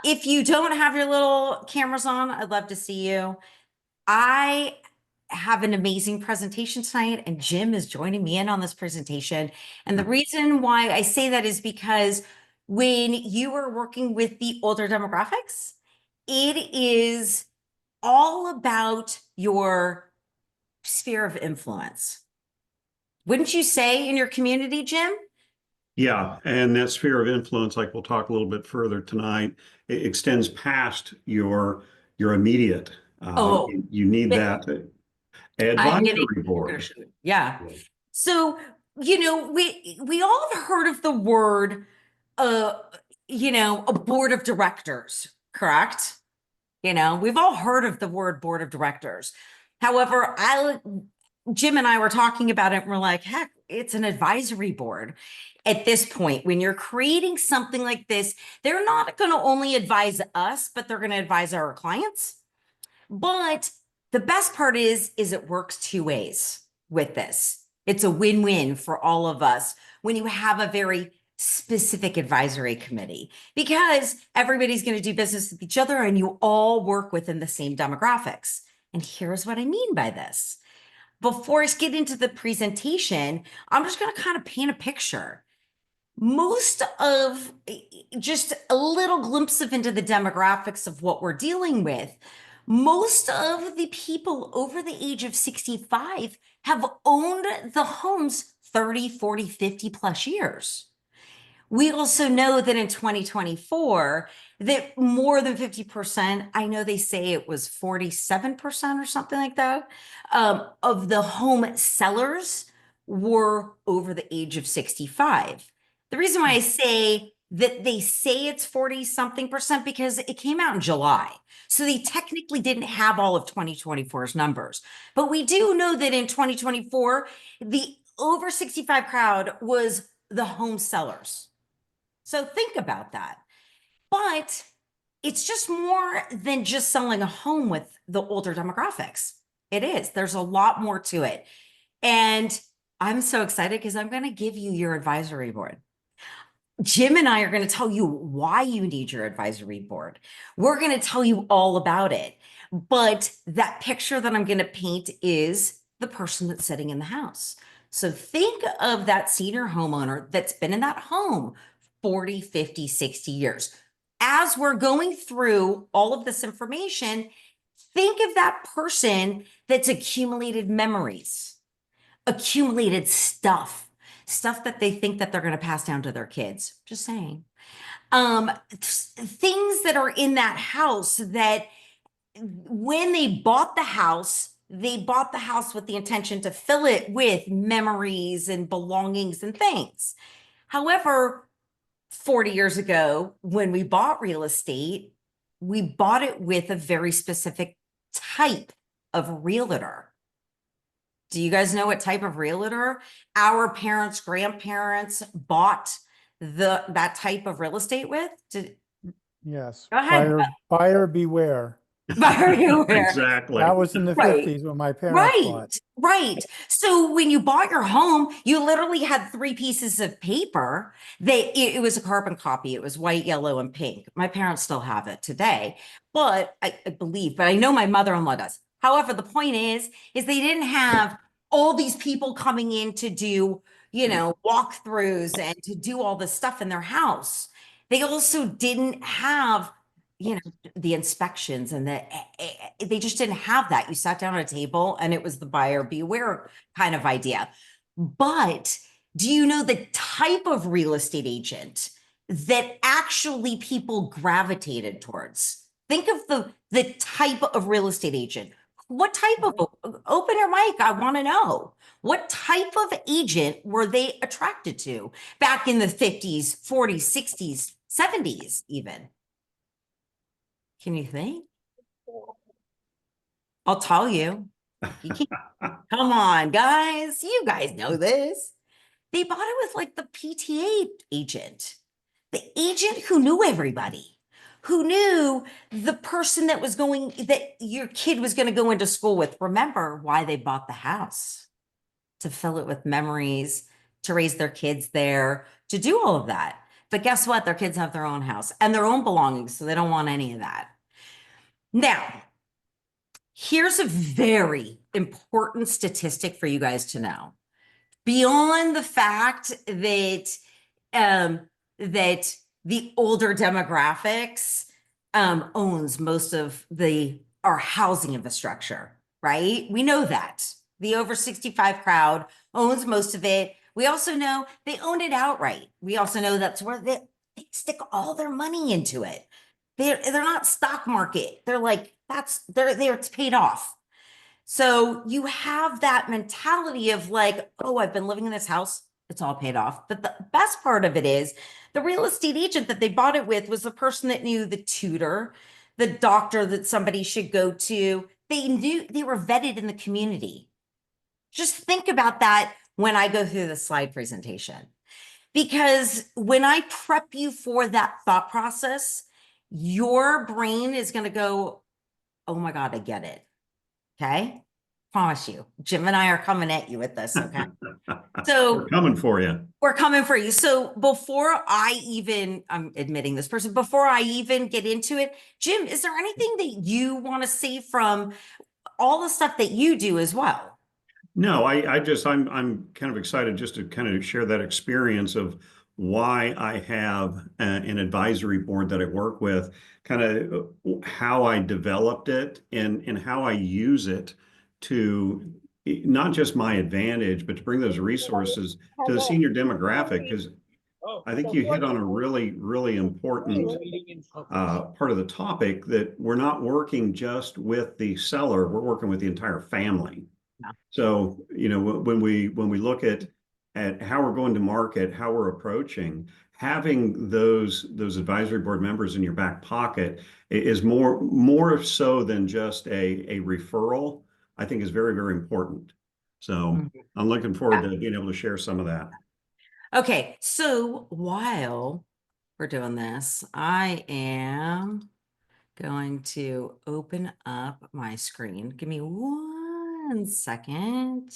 If you don't have your little cameras on, I'd love to see you. I have an amazing presentation tonight, and Jim is joining me in on this presentation. And the reason why I say that is because when you are working with the older demographics, it is all about your sphere of influence. Wouldn't you say in your community, Jim? Yeah, and that sphere of influence, like we'll talk a little bit further tonight, it extends past your immediate. Oh, you need that I'm getting, advisory we're gonna board. shoot. Yeah. Yeah. So, we all have heard of the word, uh, a board of directors, correct? We've all heard of the word board of directors. However, Jim and I were talking about it and we're like, heck, it's an advisory board. At this point, when you're creating something like this, they're not going to only advise us, but they're going to advise our clients. But the best part is it works two ways with this. It's a win-win for all of us when you have a very specific advisory committee because everybody's going to do business with each other and you all work within the same demographics. And here's what I mean by this. Before I get into the presentation, I'm just going to kind of paint a picture. Most of just a little glimpse of into the demographics of what we're dealing with. Most of the people over the age of 65 have owned the homes 30, 40, 50 plus years. We also know that in 2024, that more than 50%, I know they say it was 47% or something like that, of the home sellers were over the age of 65. The reason why I say that they say it's 40 something percent because it came out in July. So they technically didn't have all of 2024's numbers. But we do know that in 2024, the over 65 crowd was the home sellers. So think about that. But it's just more than just selling a home with the older demographics. It is. There's a lot more to it. And I'm so excited because I'm going to give you your advisory board. Jim and I are going to tell you why you need your advisory board. We're going to tell you all about it. But that picture that I'm going to paint is the person that's sitting in the house. So think of that senior homeowner that's been in that home 40, 50, 60 years. As we're going through all of this information, think of that person that's accumulated memories, accumulated stuff that they think that they're going to pass down to their kids. Just saying. Things that are in that house that when they bought the house with the intention to fill it with memories and belongings and things. However, 40 years ago, when we bought real estate, we bought it with a very specific type of realtor. Do you guys know what type of realtor our parents, grandparents bought that type of real estate with? Yes, Go ahead. buyer beware. Buyer beware. Exactly. That was in the Right. 50s when my parents Right, bought. right. So when you bought your home, you literally had three pieces of paper. It was a carbon copy. It was white, yellow, and pink. My parents still have it today, but I believe, but I know my mother-in-law does. However, the point is they didn't have all these people coming in to do, walkthroughs and to do all this stuff in their house. They also didn't have the inspections and they just didn't have that. You sat down at a table and it was the buyer beware kind of idea. But do you know the type of real estate agent that actually people gravitated towards? Think of the type of real estate agent. What type of open your mic? I want to know. What type of agent were they attracted to back in the 50s, 40s, 60s, 70s even? Can you think? I'll tell you. You can't. Come on, guys. You guys know this. They bought it with like the PTA agent, the agent who knew everybody, who knew the person that your kid was going to go into school with. Remember why they bought the house, to fill it with memories, to raise their kids there, to do all of that. But guess what? Their kids have their own house and their own belongings, so they don't want any of that. Now, here's a very important statistic for you guys to know. Beyond the fact that that the older demographics owns most of our housing infrastructure, right? We know that. The over 65 crowd owns most of it. We also know they own it outright. We also know that's where they stick all their money into it. They're not stock market. They're like, it's paid off. So you have that mentality of like, oh, I've been living in this house. It's all paid off. But the best part of it is the real estate agent that they bought it with was the person that knew the tutor, the doctor that somebody should go to. They knew, they were vetted in the community. Just think about that when I go through the slide presentation. Because when I prep you for that thought process, your brain is going to go, oh my God, I get it. Okay. Promise you, Jim and I are coming at you with this. Okay. So We're coming for you. we're coming for you. So I'm admitting this person, before I even get into it, Jim, is there anything that you want to say from all the stuff that you do as well? No, I'm kind of excited just to kind of share that experience of why I have an advisory board that I work with, kind of how I developed it and how I use it to not just my advantage, but to bring those resources to the senior demographic. Because I think you hit on a really, really important part of the topic, that we're not working just with the seller, we're working with the entire family. Yeah. So, when we look at how we're going to market, how we're approaching, having those advisory board members in your back pocket is more so than just a referral. I think is very, very important. So I'm looking forward to being able to share some of that. Okay. So while we're doing this, I am going to open up my screen. Give me 1 second.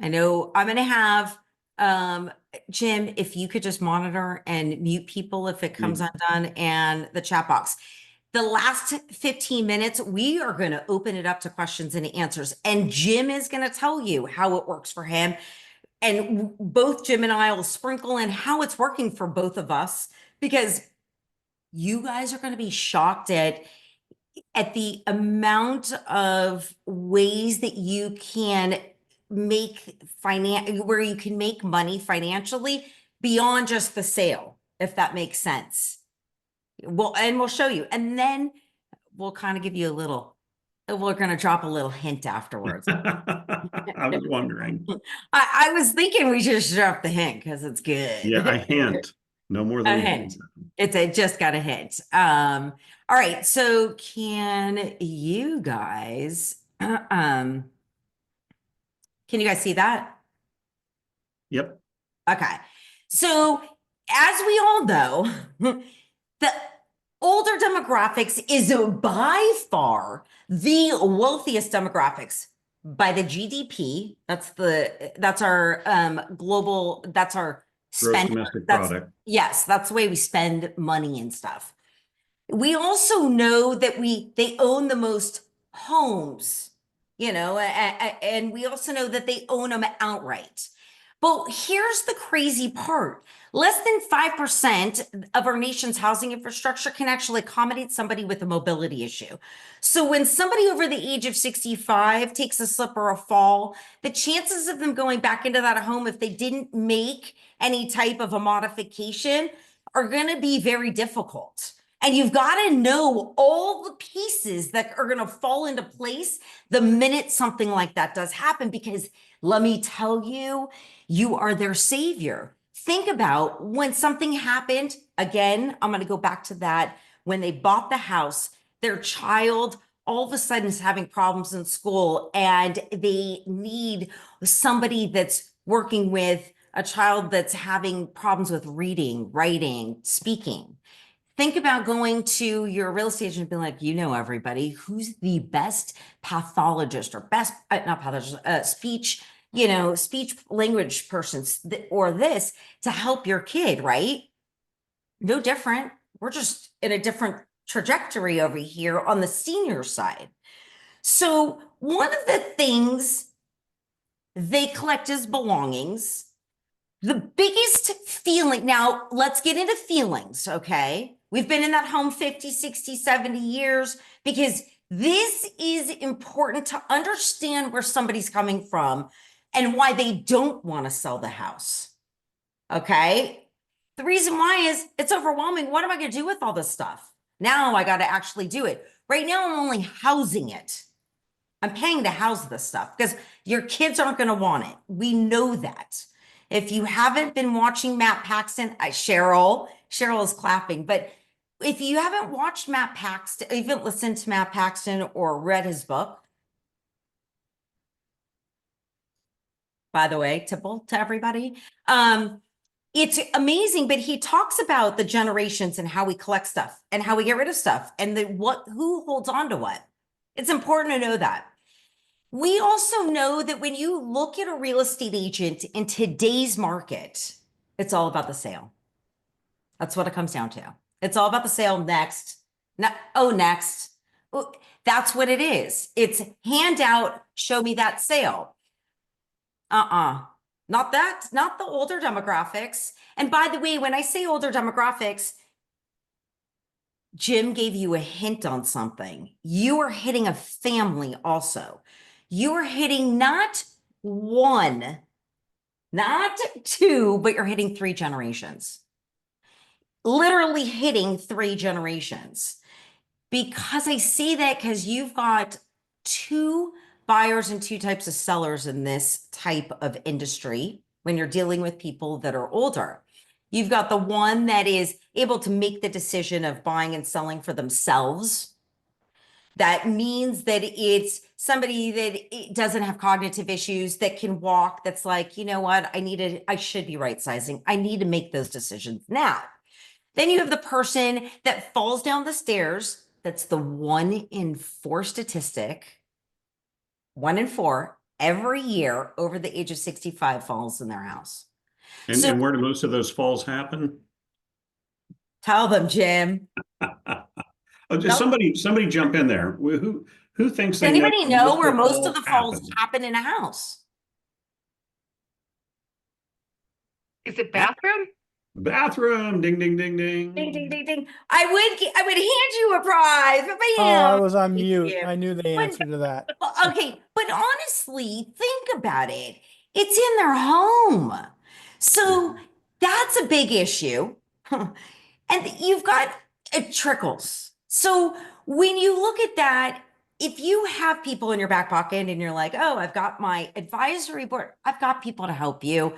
I know I'm going to have Jim, if you could just monitor and mute people if it comes undone, and the chat box. The last 15 minutes, we are going to open it up to questions and answers. And Jim is going to tell you how it works for him. And both Jim and I will sprinkle in how it's working for both of us, because you guys are going to be shocked at the amount of ways that you can where you can make money financially beyond just the sale, if that makes sense. We'll show you, and then we'll kind of give you we're going to drop a little hint afterwards. I was wondering. I was thinking we should just drop the hint because it's good. Yeah, a hint. No more than A hint. It just got a hint. All right. So can you guys see that? Yep. Okay. So as we all know, the older demographics is by far the wealthiest demographics by the GDP. That's our global, that's our Gross spend. domestic product. Yes, that's the way we spend money and stuff. We also know that they own the most homes, and we also know that they own them outright. But here's the crazy part. Less than 5% of our nation's housing infrastructure can actually accommodate somebody with a mobility issue. So when somebody over the age of 65 takes a slip or a fall, the chances of them going back into that home, if they didn't make any type of a modification, are going to be very difficult. And you've got to know all the pieces that are going to fall into place the minute something like that does happen, because let me tell you, you are their savior. Think about when something happened. Again, I'm going to go back to that. When they bought the house, their child all of a sudden is having problems in school, and they need somebody that's working with a child that's having problems with reading, writing, speaking. Think about going to your real estate agent and being like, everybody, who's the best pathologist or best, not pathologist, speech speech language persons or this to help your kid, right? No different. We're just in a different trajectory over here on the senior side. So one of the things they collect is belongings. The biggest feeling, now let's get into feelings, okay? We've been in that home 50, 60, 70 years because this is important to understand where somebody's coming from and why they don't want to sell the house, okay? The reason why is it's overwhelming. What am I going to do with all this stuff? Now I got to actually do it. Right now, I'm only housing it. I'm paying to house this stuff because your kids aren't going to want it. We know that. If you haven't been watching Matt Paxton, Cheryl is clapping, but if you haven't watched Matt Paxton, even listened to Matt Paxton or read his book, by the way, tipple to everybody. It's amazing, but he talks about the generations and how we collect stuff and how we get rid of stuff and who holds on to what. It's important to know that. We also know that when you look at a real estate agent in today's market, it's all about the sale. That's what it comes down to. It's all about the sale next. Next. That's what it is. It's hand out, show me that sale. Not that, not the older demographics. And by the way, when I say older demographics, Jim gave you a hint on something. You are hitting a family also. You are hitting not one, not two, but you're hitting 3 generations. Literally hitting 3 generations. Because I say that because you've got 2 buyers and 2 types of sellers in this type of industry when you're dealing with people that are older. You've got the one that is able to make the decision of buying and selling for themselves. That means that it's somebody that doesn't have cognitive issues, that can walk, that's like, you know what, I should be right sizing. I need to make those decisions now. Then you have the person that falls down the stairs. That's the 1 in 4 statistic. 1 in 4 every year over the age of 65 falls in their house. And where do most of those falls happen? Tell them, Jim. Oh, just somebody jump in there. Who thinks Does they know anybody know where most of falls the falls happen? happen in a house? Is it bathroom? Bathroom, ding, ding, ding, Ding, ding, ding. ding, ding. I would hand you a prize, but Oh, I bam. was on Thank mute. you. I knew the But- answer to that. Okay, but honestly, think about it. It's in their home. So that's a big issue. And you've got it trickles. So when you look at that, if you have people in your back pocket and you're like, oh, I've got my advisory board, I've got people to help you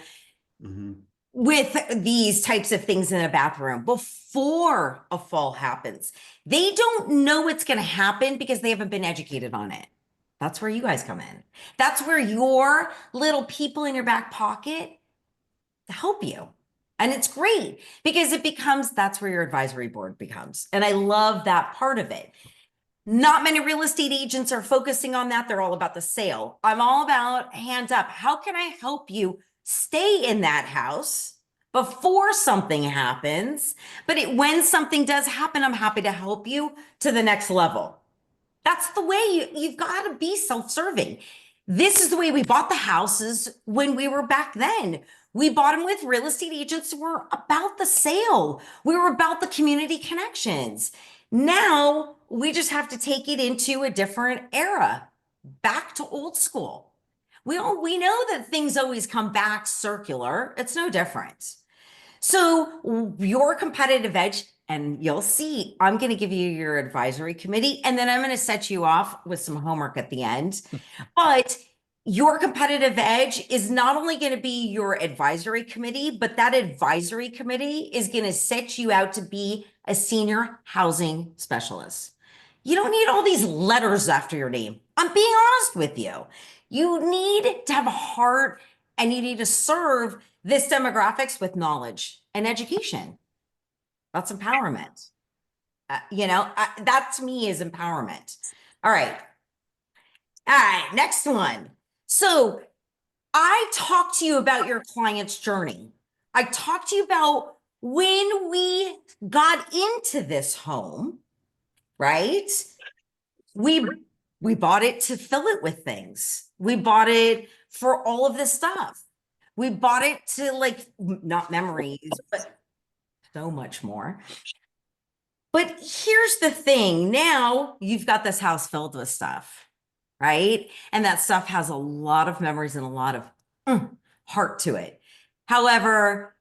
Mhm. with these types of things in a bathroom before a fall happens. They don't know it's going to happen because they haven't been educated on it. That's where you guys come in. That's where your little people in your back pocket help you. And it's great because that's where your advisory board becomes. And I love that part of it. Not many real estate agents are focusing on that. They're all about the sale. I'm all about hands up. How can I help you stay in that house before something happens? But when something does happen, I'm happy to help you to the next level. That's the way you've got to be self-serving. This is the way we bought the houses when we were back then. We bought them with real estate agents who were about the sale. We were about the community connections. Now we just have to take it into a different era, back to old school. We know that things always come back circular. It's no different. So your competitive edge, and you'll see, I'm going to give you your advisory committee, and then I'm going to set you off with some homework at the end. But your competitive edge is not only going to be your advisory committee, but that advisory committee is going to set you out to be a senior housing specialist. You don't need all these letters after your name. I'm being honest with you. You need to have a heart and you need to serve this demographics with knowledge and education. That's empowerment. That to me is empowerment. All right. Next one. So I talk to you about your client's journey. I talk to you about when we got into this home, right? We we bought it to fill it with things. We bought it for all of this stuff. We bought it to like not memories, but so much more. But here's the thing. Now you've got this house filled with stuff, right? And that stuff has a lot of memories and a lot of heart to it. However,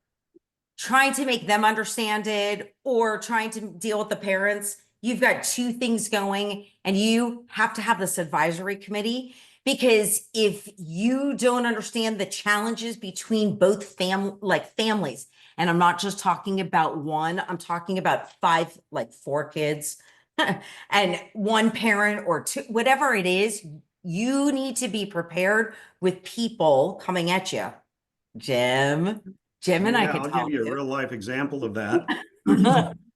trying to make them understand it or trying to deal with the parents, you've got two things going, and you have to have this advisory committee, because if you don't understand the challenges between both families, and I'm not just talking about one, I'm talking about five, like 4 kids and one parent or two, whatever it is, you need to be prepared with people coming at you. Jim and I Yeah, could I'll tell give you a you. real life example of that.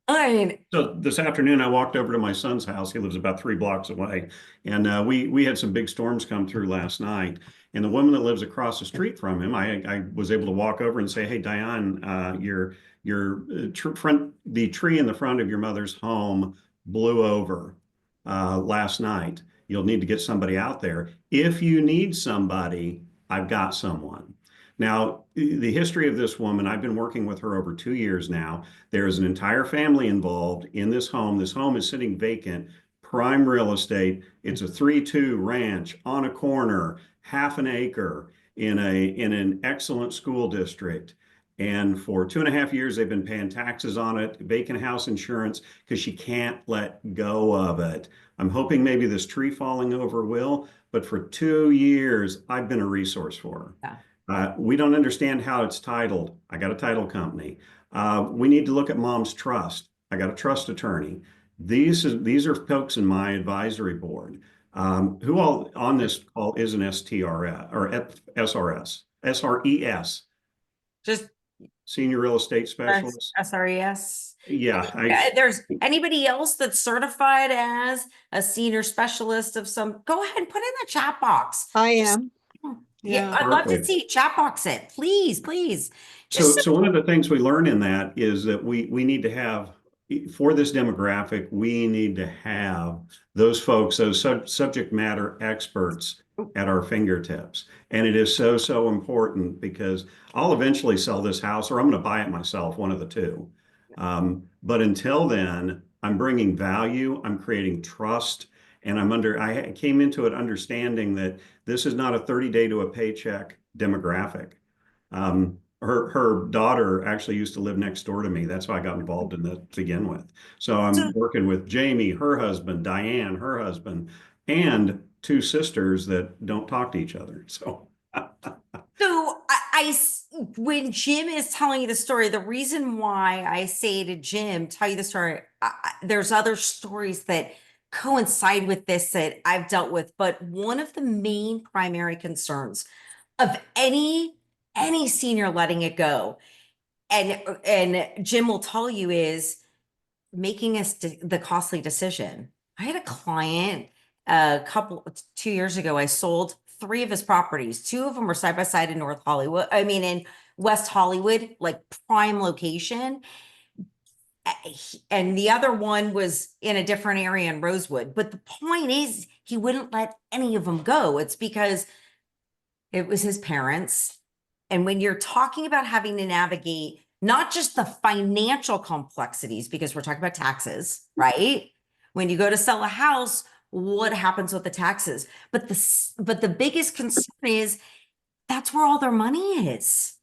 I mean, So this afternoon, I walked over to my son's house. He lives about 3 blocks away, and we had some big storms come through last night. And the woman that lives across the street from him, I was able to walk over and say, "Hey, Diane, the tree in the front of your mother's home blew over last night. You'll need to get somebody out there. If you need somebody, I've got someone." Now, the history of this woman, I've been working with her over 2 years now. There is an entire family involved in this home. This home is sitting vacant, prime real estate. It's a 3-2 ranch on a corner, half an acre in an excellent school district. And for 2.5 years, they've been paying taxes on it, vacant house insurance, because she can't let go of it. I'm hoping maybe this tree falling over will, but for 2 years, I've been a resource for her. yeah. We don't understand how it's titled. I got a title company. We need to look at mom's trust. I got a trust attorney. These are folks in my advisory board. Who all on this call is an STRS or SRES, Just senior real estate specialist? SRES. Yeah, There's anybody else that's certified as a senior specialist of some, go ahead and put in the chat box. I Just- am. Yeah, Yeah. I'd love to Perfect. see chat box it. Please, please. So, Just so one of the things we learn in that is that we need to have, for this demographic, we need to have those folks, those subject matter experts at our fingertips. And it is so, so important, because I'll eventually sell this house or I'm going to buy it myself, one of the two. But until then, I'm bringing value, I'm creating trust, and I came into it understanding that this is not a 30-day to a paycheck demographic. Her daughter actually used to live next door to me. That's why I got involved in this to begin with. So I'm working with Jamie, her husband, Diane, her husband, and 2 sisters that don't talk to each other. So when Jim is telling you the story, the reason why I say to Jim, tell you the story, there's other stories that coincide with this that I've dealt with, but one of the main primary concerns of any senior letting it go, and Jim will tell you, is making the costly decision. I had a client 2 years ago. I sold 3 of his properties. 2 of them were side by side in North Hollywood. I mean, in West Hollywood, like prime location. And the other one was in a different area in Rosewood. But the point is, he wouldn't let any of them go. It's because it was his parents. And when you're talking about having to navigate not just the financial complexities, because we're talking about taxes, right? When you go to sell a house, what happens with the taxes? But the biggest concern is that's where all their money is.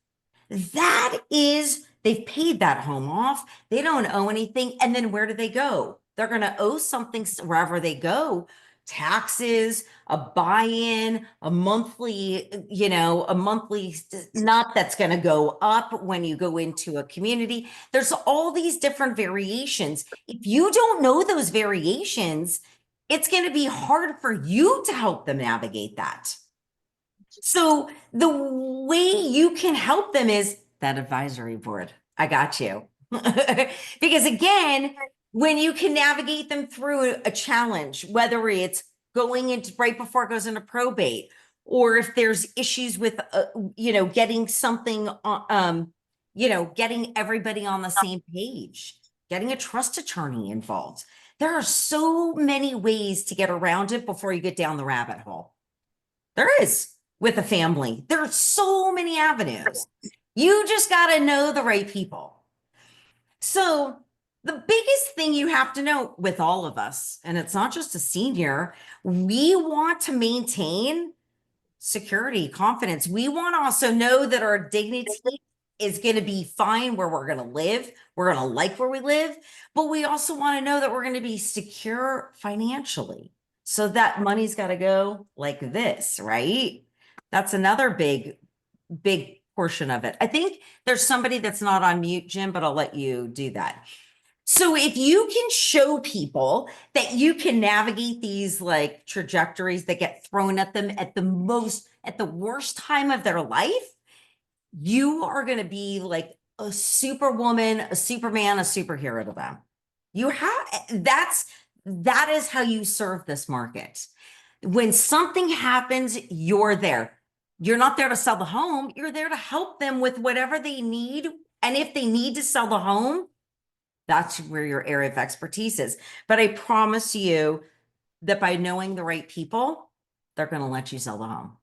They've paid that home off. They don't owe anything. And then where do they go? They're going to owe something wherever they go. Taxes, a buy-in, a monthly, not that's going to go up when you go into a community. There's all these different variations. If you don't know those variations, it's going to be hard for you to help them navigate that. So the way you can help them is that advisory board. I got you. Because again, when you can navigate them through a challenge, whether it's going into right before it goes into probate, or if there's issues with, getting something, getting everybody on the same page, getting a trust attorney involved. There are so many ways to get around it before you get down the rabbit hole. There is with a family. There are so many avenues. You just got to know the right people. So the biggest thing you have to know with all of us, and it's not just a senior, we want to maintain security, confidence. We want to also know that our dignity is going to be fine where we're going to live. We're going to like where we live, but we also want to know that we're going to be secure financially. So that money's got to go like this, right? That's another big portion of it. I think there's somebody that's not on mute, Jim, but I'll let you do that. So if you can show people that you can navigate these like trajectories that get thrown at them at the worst time of their life, you are going to be like a superwoman, a superman, a superhero to them. That is how you serve this market. When something happens, you're there. You're not there to sell the home. You're there to help them with whatever they need. And if they need to sell the home, that's where your area of expertise is. But I promise you that by knowing the right people, they're going to let you sell the home.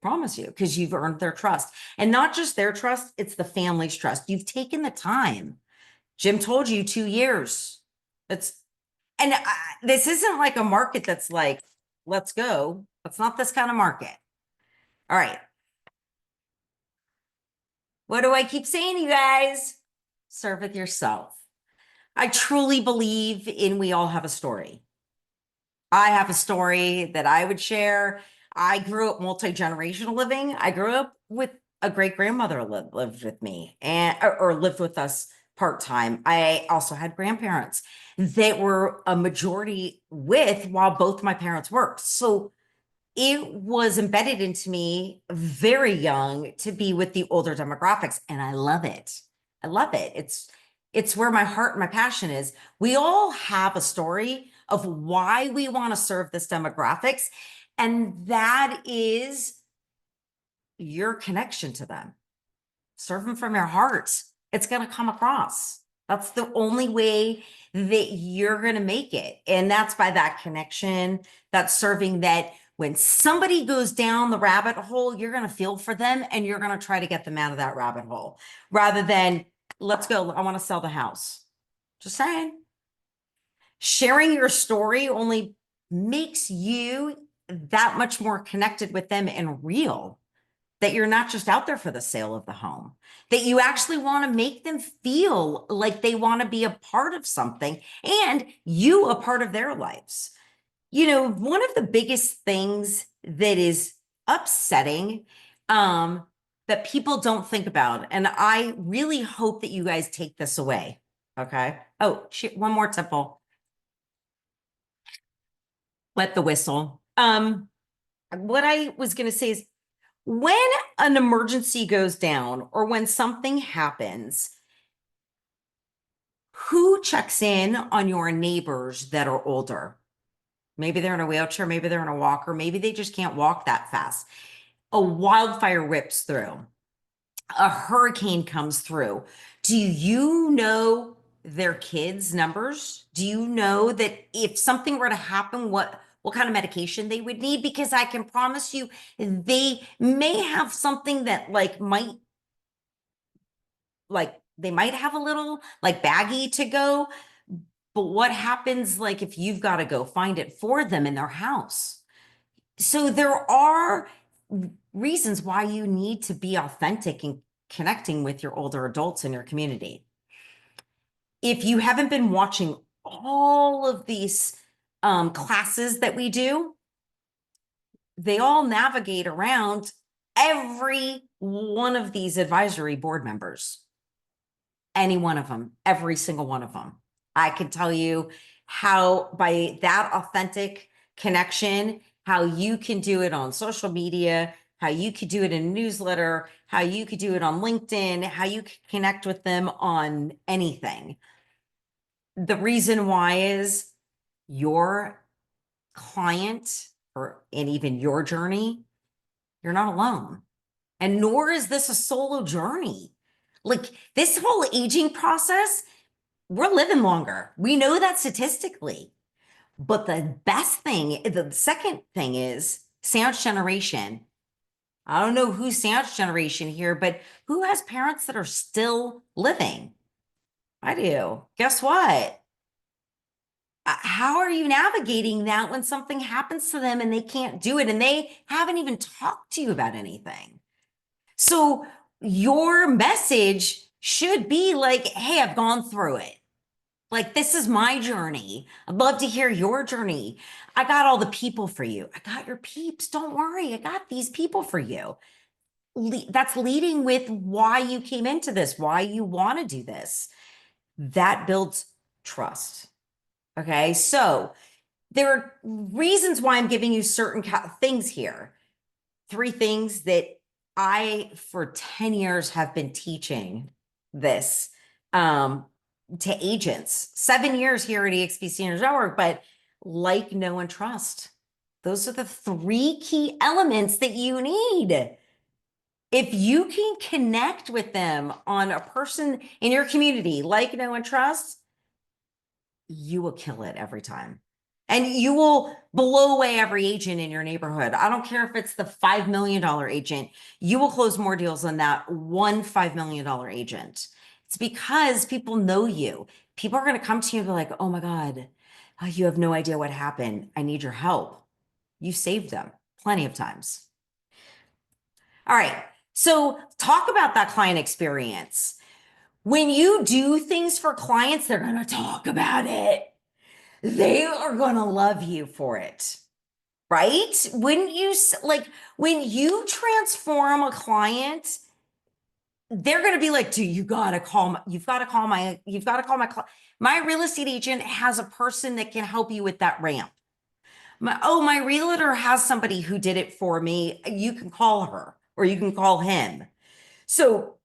Promise you, because you've earned their trust. And not just their trust, it's the family's trust. You've taken the time. Jim told you 2 years. This isn't like a market that's like, let's go. It's not this kind of market. All right. What do I keep saying, you guys? Serve with yourself. I truly believe in we all have a story. I have a story that I would share. I grew up multi-generational living. I grew up with a great-grandmother lived with me or lived with us part-time. I also had grandparents that were a majority with while both my parents worked. So it was embedded into me very young to be with the older demographics, and I love it. I love it. It's where my heart and my passion is. We all have a story of why we want to serve this demographics, and that is your connection to them. Serve them from your heart. It's going to come across. That's the only way that you're going to make it. And that's by that connection, that's serving that when somebody goes down the rabbit hole, you're going to feel for them and you're going to try to get them out of that rabbit hole rather than, let's go, I want to sell the house. Just saying. Sharing your story only makes you that much more connected with them and real. That you're not just out there for the sale of the home, that you actually want to make them feel like they want to be a part of something and you a part of their lives. One of the biggest things that is upsetting that people don't think about, and I really hope that you guys take this away. Okay. Oh, one more tipple. Wet the whistle. What I was going to say is, when an emergency goes down or when something happens, who checks in on your neighbors that are older? Maybe they're in a wheelchair, maybe they're in a walker, maybe they just can't walk that fast. A wildfire rips through, a hurricane comes through. Do you know their kids' numbers? Do you know that if something were to happen, what kind of medication they would need? Because I can promise you, they may have something that they might have a little like baggy to go. But what happens like if you've got to go find it for them in their house? So there are reasons why you need to be authentic and connecting with your older adults in your community. If you haven't been watching all of these classes that we do, they all navigate around every one of these advisory board members. Any one of them, every single one of them. I can tell you how by that authentic connection, how you can do it on social media, how you could do it in a newsletter, how you could do it on LinkedIn, how you could connect with them on anything. The reason why is your client and even your journey You're not alone. And nor is this a solo journey. Like this whole aging process, we're living longer. We know that statistically. But the best thing, the second thing is sandwich generation. I don't know who's sandwich generation here, but who has parents that are still living? I do. Guess what? How are you navigating that when something happens to them and they can't do it and they haven't even talked to you about anything? So your message should be like, hey, I've gone through it. Like, this is my journey. I'd love to hear your journey. I got all the people for you. I got your peeps. Don't worry. I got these people for you. That's leading with why you came into this, why you want to do this. That builds trust. Okay. So there are reasons why I'm giving you certain things here. 3 things that I, for 10 years, have been teaching this to agents. 7 years here at eXp Seniors Network, but like, know, and trust. Those are the 3 key elements that you need. If you can connect with them on a person in your community, like, know, and trust, you will kill it every time. And you will blow away every agent in your neighborhood. I don't care if it's the $5 million agent, you will close more deals than that one $5 million agent. It's because people know you. People are going to come to you and be like, oh my God, you have no idea what happened. I need your help. You saved them plenty of times. All right. So talk about that client experience. When you do things for clients, they're going to talk about it. They are going to love you for it, right? Wouldn't you, like, when you transform a client, they're going to be like, dude, you've got to call my my real estate agent has a person that can help you with that ramp. My realtor has somebody who did it for me. You can call her or you can call him. So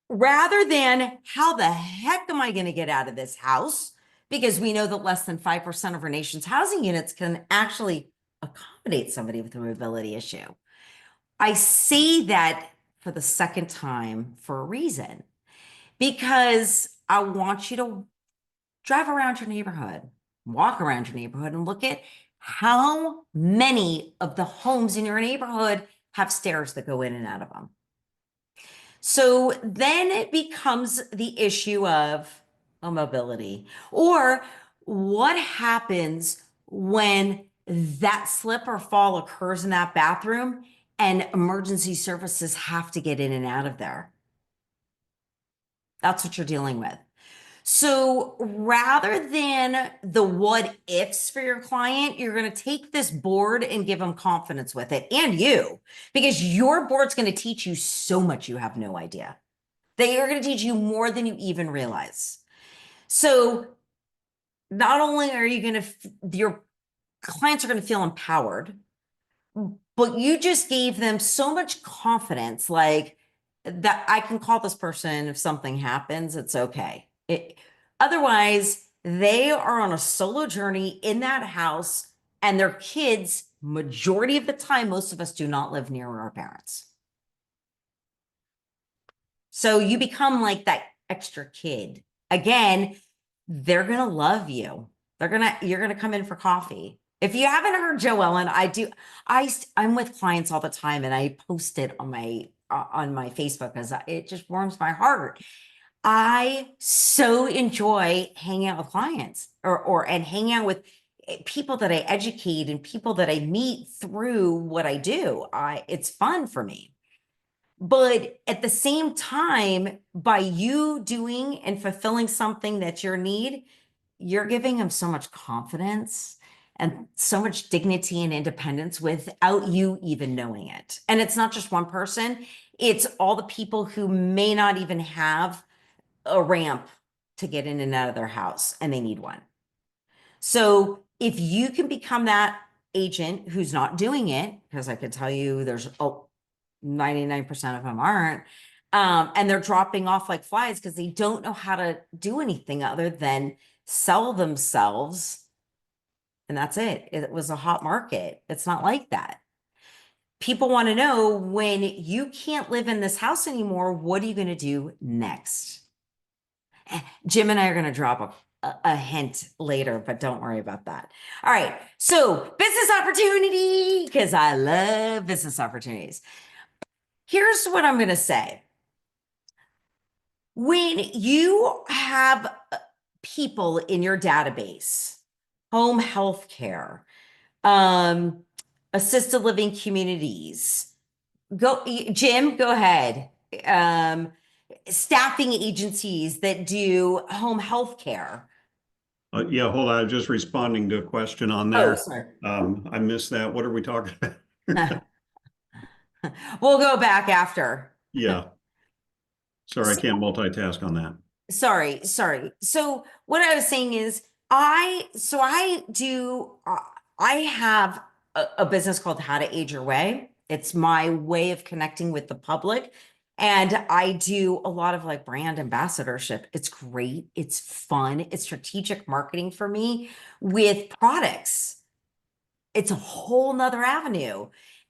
rather than how the heck am I going to get out of this house? Because we know that less than 5% of our nation's housing units can actually accommodate somebody with a mobility issue. I say that for the second time for a reason, because I want you to drive around your neighborhood, walk around your neighborhood, and look at how many of the homes in your neighborhood have stairs that go in and out of them. So then it becomes the issue of mobility, or what happens when that slip or fall occurs in that bathroom and emergency services have to get in and out of there. That's what you're dealing with. So rather than the what ifs for your client, you're going to take this board and give them confidence with it, and you, because your board's going to teach you so much you have no idea. They are going to teach you more than you even realize. So not only are you going to, your clients are going to feel empowered, but you just gave them so much confidence, like that I can call this person if something happens, it's okay. Otherwise, they are on a solo journey in that house, and their kids, majority of the time, most of us do not live near our parents. So you become like that extra kid. Again, they're going to love you. You're going to come in for coffee. If you haven't heard Joellen, I'm with clients all the time, and I post it on my Facebook because it just warms my heart. I so enjoy hanging out with clients and hanging out with people that I educate and people that I meet through what I do. It's fun for me. But at the same time, by you doing and fulfilling something that's your need, you're giving them so much confidence and so much dignity and independence without you even knowing it. And it's not just one person, it's all the people who may not even have a ramp to get in and out of their house, and they need one. So if you can become that agent who's not doing it, because I can tell you there's 99% of them aren't, and they're dropping off like flies because they don't know how to do anything other than sell themselves. And that's it. It was a hot market. It's not like that. people want to know, when you can't live in this house anymore, what are you going to do next? Jim and I are going to drop a hint later, but don't worry about that. All right. So business opportunity, because I love business opportunities. Here's what I'm going to say. When you have people in your database, home health care, assisted living communities, Jim, go ahead. Staffing agencies that do home health care. Yeah, hold on. I'm just responding to a question on Oh, there. sorry. I missed that. What are we talking about? We'll go back after. Yeah. Sorry, I can't multitask on that. Sorry. So what I was saying is, I have a business called How to Age Your Way. It's my way of connecting with the public. And I do a lot of like brand ambassadorship. It's great. It's fun. It's strategic marketing for me with products. It's a whole nother avenue.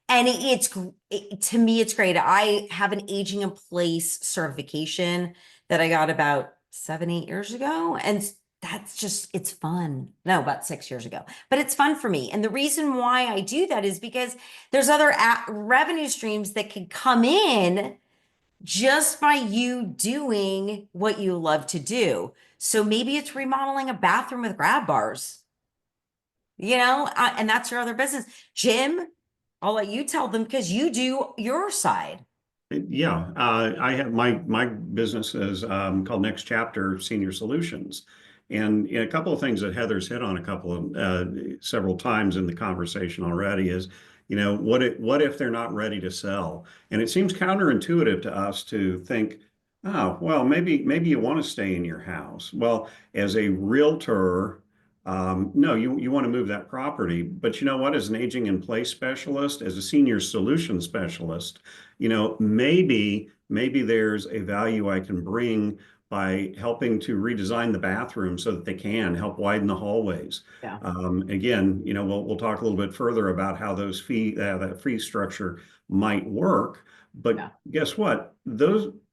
And to me, it's great. I have an aging in place certification that I got about 7, 8 years ago. And it's fun. No, about 6 years ago, but it's fun for me. And the reason why I do that is because there's other revenue streams that can come in just by you doing what you love to do. So maybe it's remodeling a bathroom with grab bars, and that's your other business. Jim, I'll let you tell them because you do your side. Yeah, I have my business is called Next Chapter Senior Solutions, and a couple of things that Heather's hit on a couple of several times in the conversation already is, what if they're not ready to sell? And it seems counterintuitive to us to think, oh, well, maybe you want to stay in your house. Well, as a realtor, no, you want to move that property, but you know what? As an aging in place specialist, as a senior solution specialist, maybe there's a value I can bring by helping to redesign the bathroom so that they can help widen the hallways. Yeah. Again, we'll talk a little bit further about how that fee structure might work. But Yeah. guess what?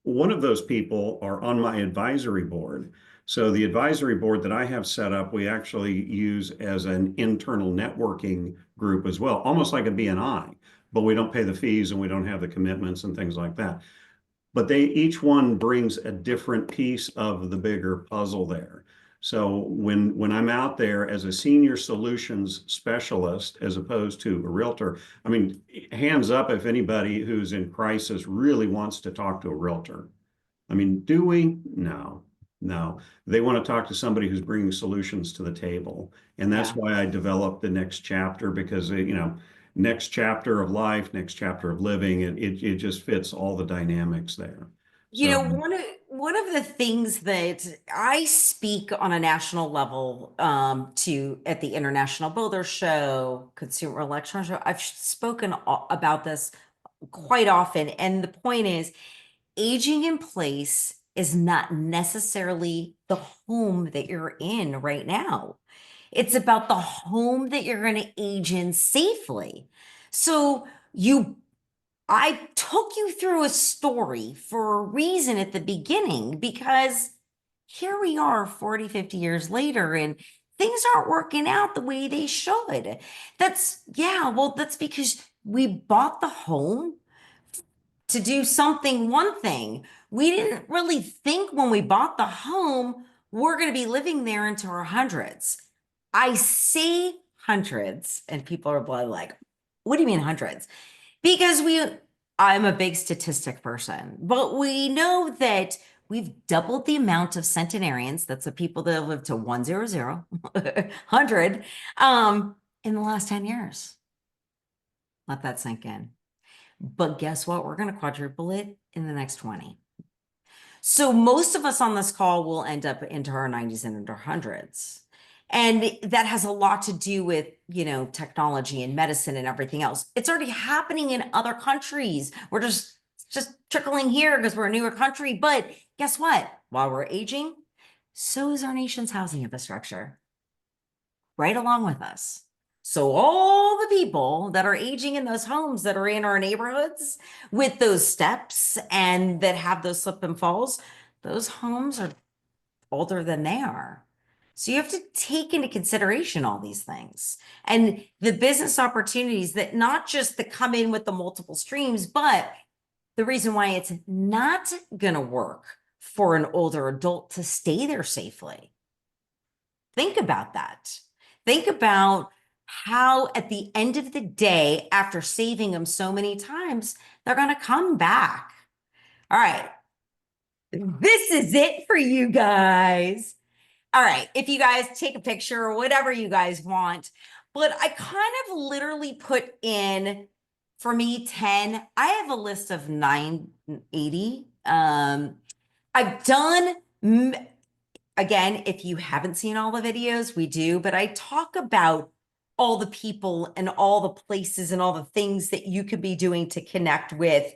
One of those people are on my advisory board. So the advisory board that I have set up, we actually use as an internal networking group as well, almost like a BNI, but we don't pay the fees and we don't have the commitments and things like that. But each one brings a different piece of the bigger puzzle there. So when I'm out there as a senior solutions specialist, as opposed to a realtor, I mean, hands up if anybody who's in crisis really wants to talk to a realtor. I mean, do we? No. They want to talk to somebody who's bringing solutions to the table. And that's why I developed the Next Chapter, because, next chapter of life, next chapter of living, it just fits all the dynamics there. One of the things that I speak on a national level to at the International Builder Show, Consumer Electronics Show, I've spoken about this quite often. And the point is, aging in place is not necessarily the home that you're in right now. It's about the home that you're going to age in safely. So I took you through a story for a reason at the beginning, because here we are 40, 50 years later and things aren't working out the way they should. That's because we bought the home to do one thing. We didn't really think when we bought the home, we're going to be living there into our hundreds. I say hundreds, and people are like, what do you mean hundreds? Because I'm a big statistic person, but we know that we've doubled the amount of centenarians, that's the people that live to 100, 100, in the last 10 years. Let that sink in. But guess what? We're going to quadruple it in the next 20. So most of us on this call will end up into our 90s and into our hundreds. And that has a lot to do with, technology and medicine and everything else. It's already happening in other countries. We're just trickling here because we're a newer country. But guess what? While we're aging, so is our nation's housing infrastructure right along with us. So all the people that are aging in those homes that are in our neighborhoods with those steps and that have those slip and falls, those homes are older than they are. So you have to take into consideration all these things and the business opportunities that not just that come in with the multiple streams, but the reason why it's not going to work for an older adult to stay there safely. Think about that. Think about how at the end of the day, after saving them so many times, they're going to come back. All right. This is it for you guys. All right. If you guys take a picture or whatever you guys want, but I kind of literally put in, for me, 10. I have a list of 980. I've done, again, if you haven't seen all the videos, we do, but I talk about all the people and all the places and all the things that you could be doing to connect with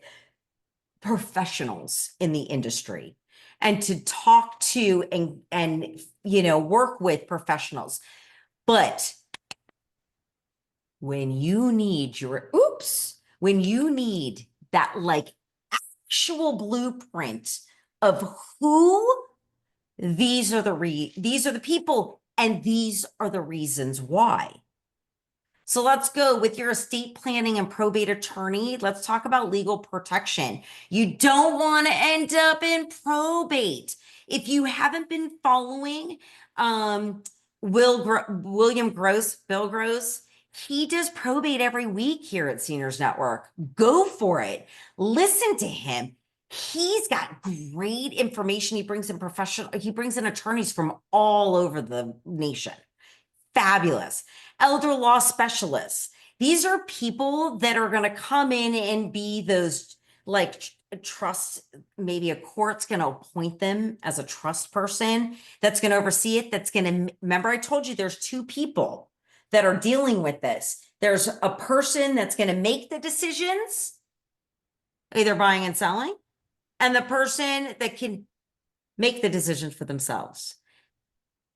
professionals in the industry and to talk to and work with professionals. But when you need when you need that like actual blueprint of who these are the people and these are the reasons why. So let's go with your estate planning and probate attorney. Let's talk about legal protection. You don't want to end up in probate. If you haven't been following Bill Gross, he does probate every week here at Seniors Network. Go for it. Listen to him. He's got great information. He brings in attorneys from all over the nation. Fabulous. Elder law specialists. These are people that are going to come in and be those like trust, maybe a court's going to appoint them as a trust person that's going to oversee it. That's going to, remember I told you there's two people that are dealing with this. There's a person that's going to make the decisions, either buying and selling, and the person that can make the decisions for themselves.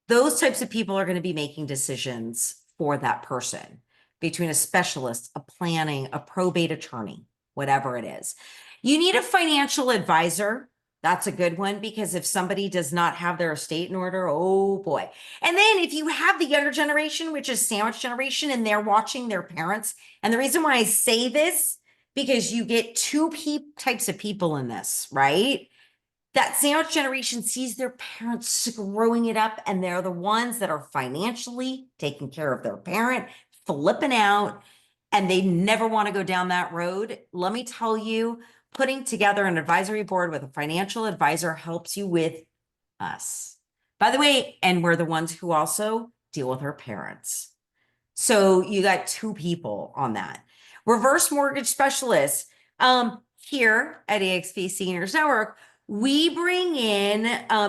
Those types of people are going to be making decisions for that person between a specialist, a planning, a probate attorney, whatever it is. You need a financial advisor. That's a good one because if somebody does not have their estate in order, oh boy. And then if you have the younger generation, which is sandwich generation, and they're watching their parents, and the reason why I say this, because you get two types of people in this, right? That sandwich generation sees their parents growing it up, and they're the ones that are financially taking care of their parent, flipping out, and they never want to go down that road. Let me tell you, putting together an advisory board with a financial advisor helps you with us. By the way, and we're the ones who also deal with our parents. So you got two people on that. Reverse mortgage specialists. Here at EXP Seniors Network, we bring in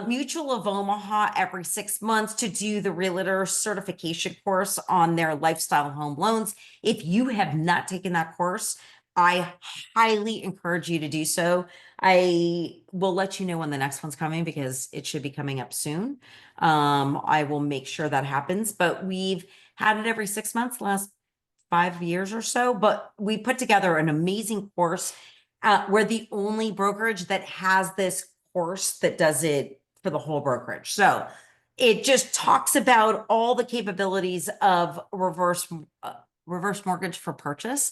Mutual of Omaha every 6 months to do the realtor certification course on their lifestyle home loans. If you have not taken that course, I highly encourage you to do so. I will let you know when the next one's coming because it should be coming up soon. I will make sure that happens, but we've had it every 6 months, last 5 years or so, but we put together an amazing course. We're the only brokerage that has this course that does it for the whole brokerage. So it just talks about all the capabilities of reverse mortgage for purchase,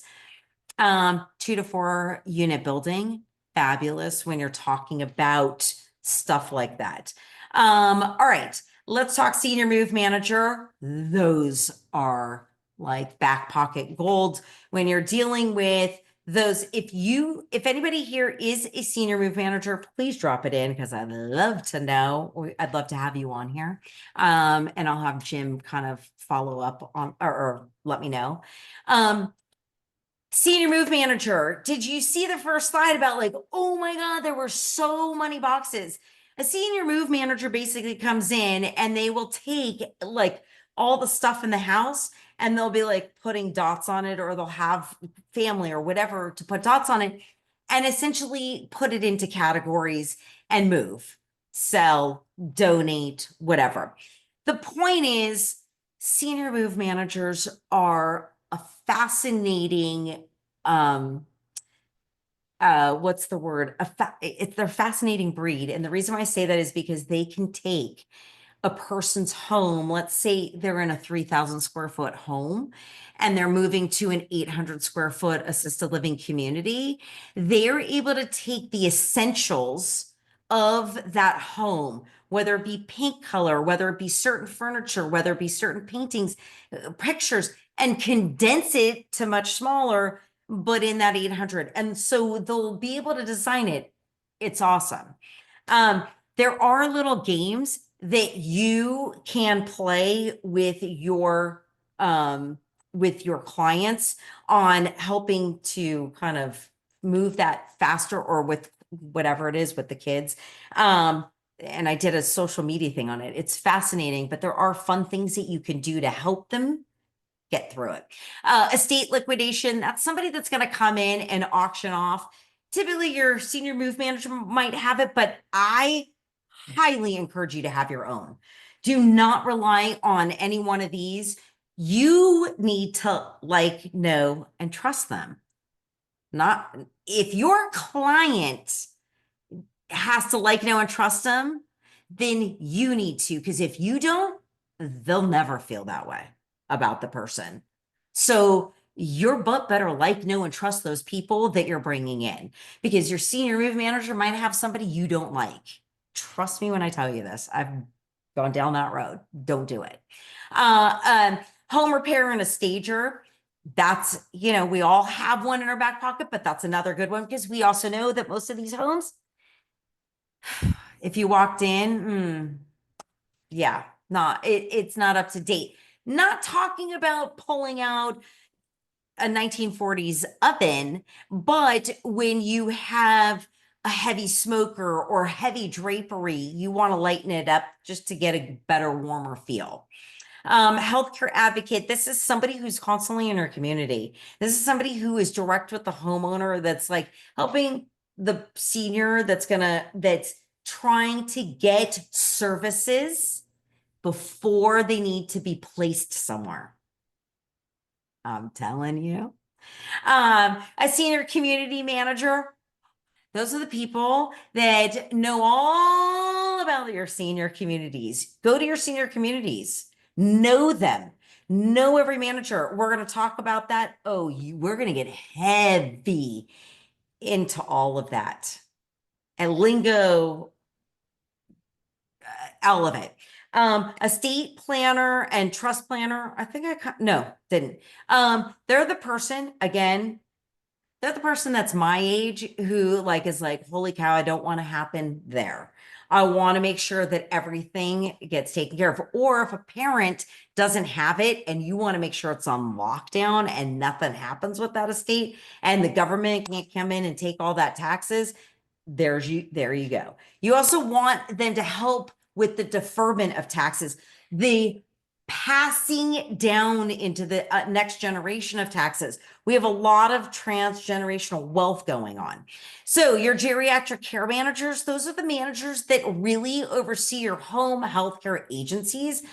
2 to 4 unit building. Fabulous when you're talking about stuff like that. All right, let's talk senior move manager. Those are like back pocket gold when you're dealing with those. If anybody here is a senior move manager, please drop it in because I'd love to know. I'd love to have you on here. And I'll have Jim kind of follow up on or let me know. Senior move manager, did you see the first slide about like, oh my God, there were so many boxes? A senior move manager basically comes in and they will take like all the stuff in the house and they'll be like putting dots on it, or they'll have family or whatever to put dots on it and essentially put it into categories and move, sell, donate, whatever. The point is, senior move managers are a fascinating, what's the word? They're a fascinating breed. And the reason why I say that is because they can take a person's home, let's say they're in a 3,000 square foot home and they're moving to an 800 square foot assisted living community, they're able to take the essentials of that home, whether it be paint color, whether it be certain furniture, whether it be certain paintings, pictures, and condense it to much smaller, but in that 800. And so they'll be able to design it. It's awesome. There are little games that you can play with your clients on helping to kind of move that faster, or with whatever it is with the kids. And I did a social media thing on it. It's fascinating, but there are fun things that you can do to help them get through it. Estate liquidation, that's somebody that's going to come in and auction off. Typically your senior move manager might have it, but I highly encourage you to have your own. Do not rely on any one of these. You need to like, know, and trust them. Not if your client has to like, know, and trust them, then you need to, because if you don't, they'll never feel that way about the person. So your butt better like, know, and trust those people that you're bringing in, because your senior move manager might have somebody you don't like. Trust me when I tell you this. I've gone down that road. Don't do it. Home repair and a stager. That's, we all have one in our back pocket, but that's another good one, because we also know that most of these homes, if you walked in, yeah, it's not up to date. Not talking about pulling out a 1940s oven, but when you have a heavy smoker or heavy drapery, you want to lighten it up just to get a better, warmer feel. Healthcare advocate. This is somebody who's constantly in her community. This is somebody who is direct with the homeowner, that's like helping the senior that's trying to get services before they need to be placed somewhere. I'm telling you. A senior community manager. Those are the people that know all about your senior communities. Go to your senior communities, know them, know every manager. We're going to talk about that. We're going to get heavy into all of that. And lingo, all of it. Estate planner and trust planner. I think didn't. They're the person, again, they're the person that's my age who is like, holy cow, I don't want to happen there. I want to make sure that everything gets taken care of. Or if a parent doesn't have it and you want to make sure it's on lockdown and nothing happens with that estate and the government can't come in and take all that taxes, there you go. You also want them to help with the deferment of taxes, the passing down into the next generation of taxes. We have a lot of transgenerational wealth going on. So your geriatric care managers, those are the managers that really oversee your home healthcare agencies.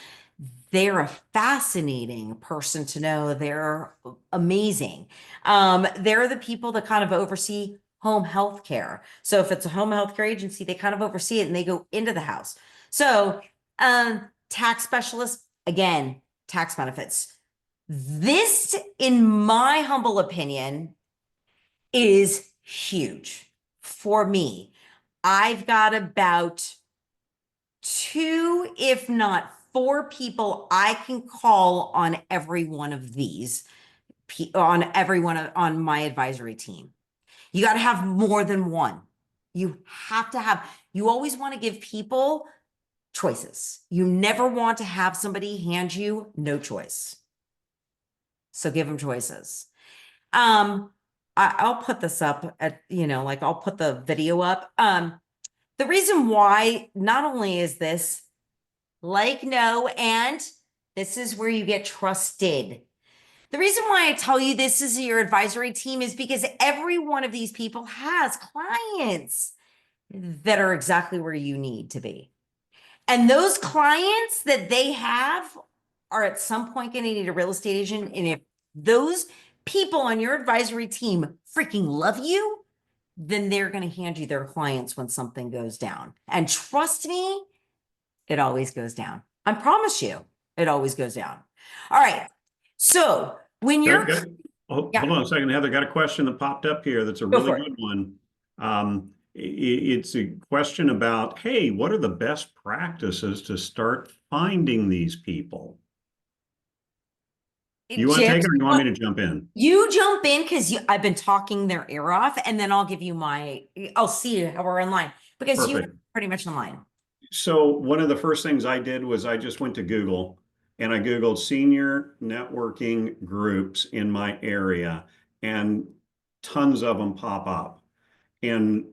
They're a fascinating person to know. They're amazing. They're the people that kind of oversee home health care. So if it's a home health care agency, they kind of oversee it and they go into the house. So tax specialists, again, tax benefits. This, in my humble opinion, is huge for me. I've got about 2, if not 4 people I can call on every one of these, on my advisory team. You got to have more than one. You always want to give people choices. You never want to have somebody hand you no choice. So give them choices. I'll put this up I'll put the video up. The reason why, not only is this no, and this is where you get trusted. The reason why I tell you this is your advisory team is because every one of these people has clients that are exactly where you need to be. And those clients that they have are at some point going to need a real estate agent. And if those people on your advisory team freaking love you, then they're going to hand you their clients when something goes down. And trust me, it always goes down. I promise you, it always goes down. All right. So when you're, Hold yeah, on a second, Heather. Got a question that popped up here that's a go really for it. good one. It's a question about, hey, what are the best practices to start finding these people? You want to Jim, take it or you want me to jump in? you jump in because I've been talking their ear off, and then I'll give you I'll see how we're in line because you Perfect. pretty much in line. So one of the first things I did was I just went to Google and I Googled senior networking groups in my area, and tons of them pop up. And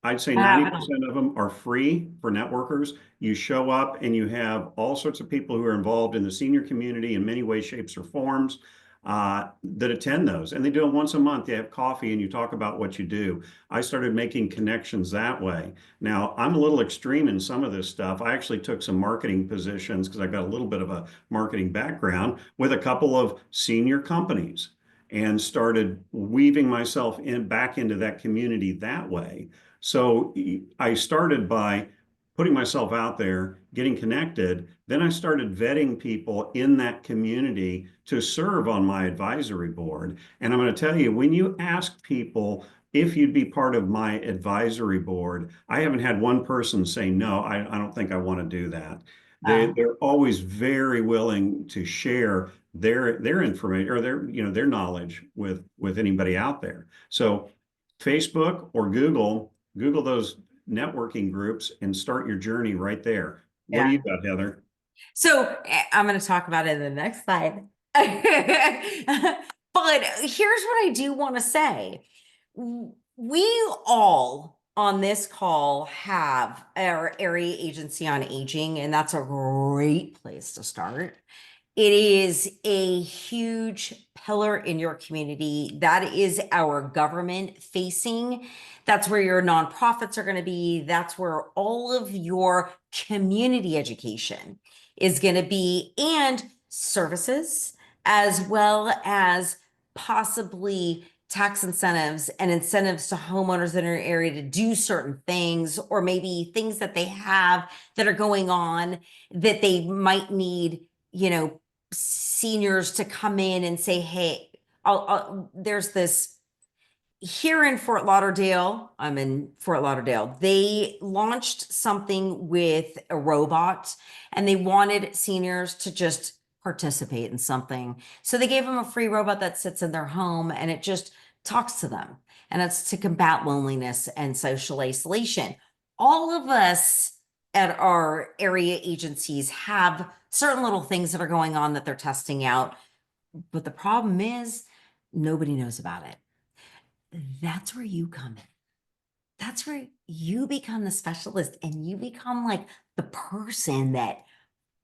I'd say Wow. 90% of them are free for networkers. You show up and you have all sorts of people who are involved in the senior community in many ways, shapes, or forms that attend those. And they do it once a month. They have coffee and you talk about what you do. I started making connections that way. Now, I'm a little extreme in some of this stuff. I actually took some marketing positions because I've got a little bit of a marketing background with a couple of senior companies and started weaving myself back into that community that way. So I started by putting myself out there, getting connected. Then I started vetting people in that community to serve on my advisory board. And I'm going to tell you, when you ask people if you'd be part of my advisory board, I haven't had one person say, no, I don't think I want to do that. They're always very willing to share their information or their knowledge with anybody out there. So Facebook or Google those networking groups and start your journey right there. What do Yeah. you got, Heather? So I'm going to talk about it in the next slide. But here's what I do want to say. We all on this call have our area agency on aging, and that's a great place to start. It is a huge pillar in your community. That is our government facing. That's where your nonprofits are going to be. That's where all of your community education is going to be, and services, as well as possibly tax incentives and incentives to homeowners in your area to do certain things, or maybe things that they have that are going on that they might need, seniors to come in and say, hey, there's this here in Fort Lauderdale. I'm in Fort Lauderdale. They launched something with a robot and they wanted seniors to just participate in something. So they gave them a free robot that sits in their home and it just talks to them. And it's to combat loneliness and social isolation. All of us at our area agencies have certain little things that are going on that they're testing out. But the problem is nobody knows about it. That's where you come in. That's where you become the specialist and you become like the person that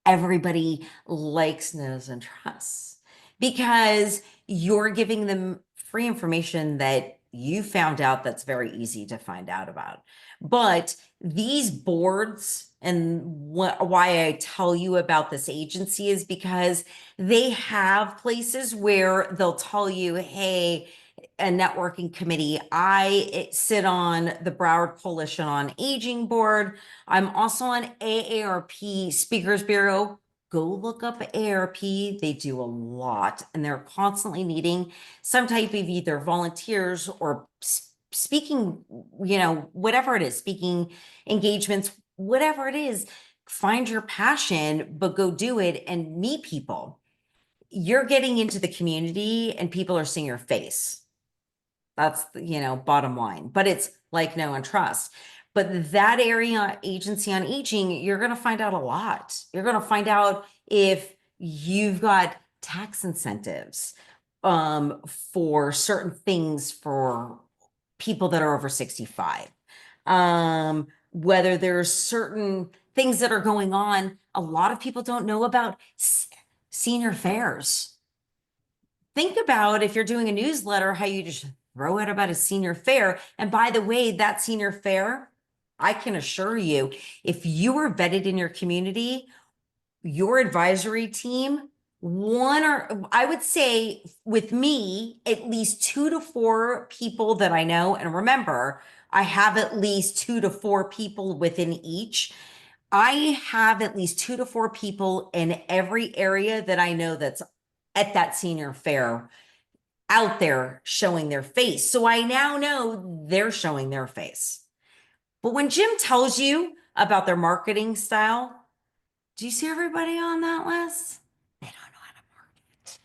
everybody likes, knows, and trusts because you're giving them free information that you found out that's very easy to find out about. But these boards, and why I tell you about this agency is because they have places where they'll tell you, hey, a networking committee. I sit on the Broward Coalition on Aging board. I'm also on AARP Speakers Bureau. Go look up AARP. They do a lot and they're constantly needing some type of either volunteers or speaking, whatever it is, speaking engagements, whatever it is. Find your passion, but go do it and meet people. You're getting into the community and people are seeing your face. That's, bottom line, but it's like, know, and trust. But that area agency on aging, you're going to find out a lot. You're going to find out if you've got tax incentives for certain things for people that are over 65. Whether there's certain things that are going on. A lot of people don't know about senior fairs. Think about if you're doing a newsletter, how you just throw out about a senior fair. And by the way, that senior fair, I can assure you, if you are vetted in your community, your advisory team I would say with me, at least 2 to 4 people that I know. And remember, I have at least 2 to 4 people within each. I have at least 2 to 4 people in every area that I know that's at that senior fair out there showing their face. So I now know they're showing their face. But when Jim tells you about their marketing style, do you see everybody on that list? They don't know how to market.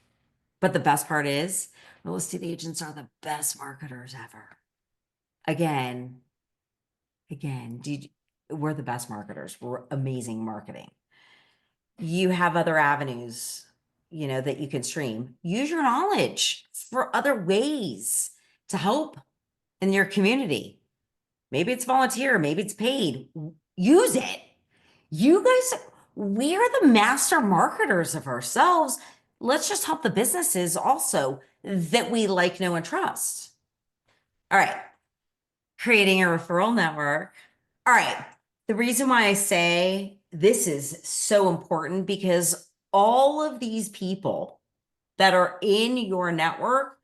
But the best part is, real estate agents are the best marketers ever. Again, we're the best marketers. We're amazing marketing. You have other avenues, that you can stream. Use your knowledge for other ways to help in your community. Maybe it's volunteer, maybe it's paid. Use it. You guys, we are the master marketers of ourselves. Let's just help the businesses also that we like, know, and trust. All right. Creating a referral network. All right. The reason why I say this is so important because all of these people that are in your network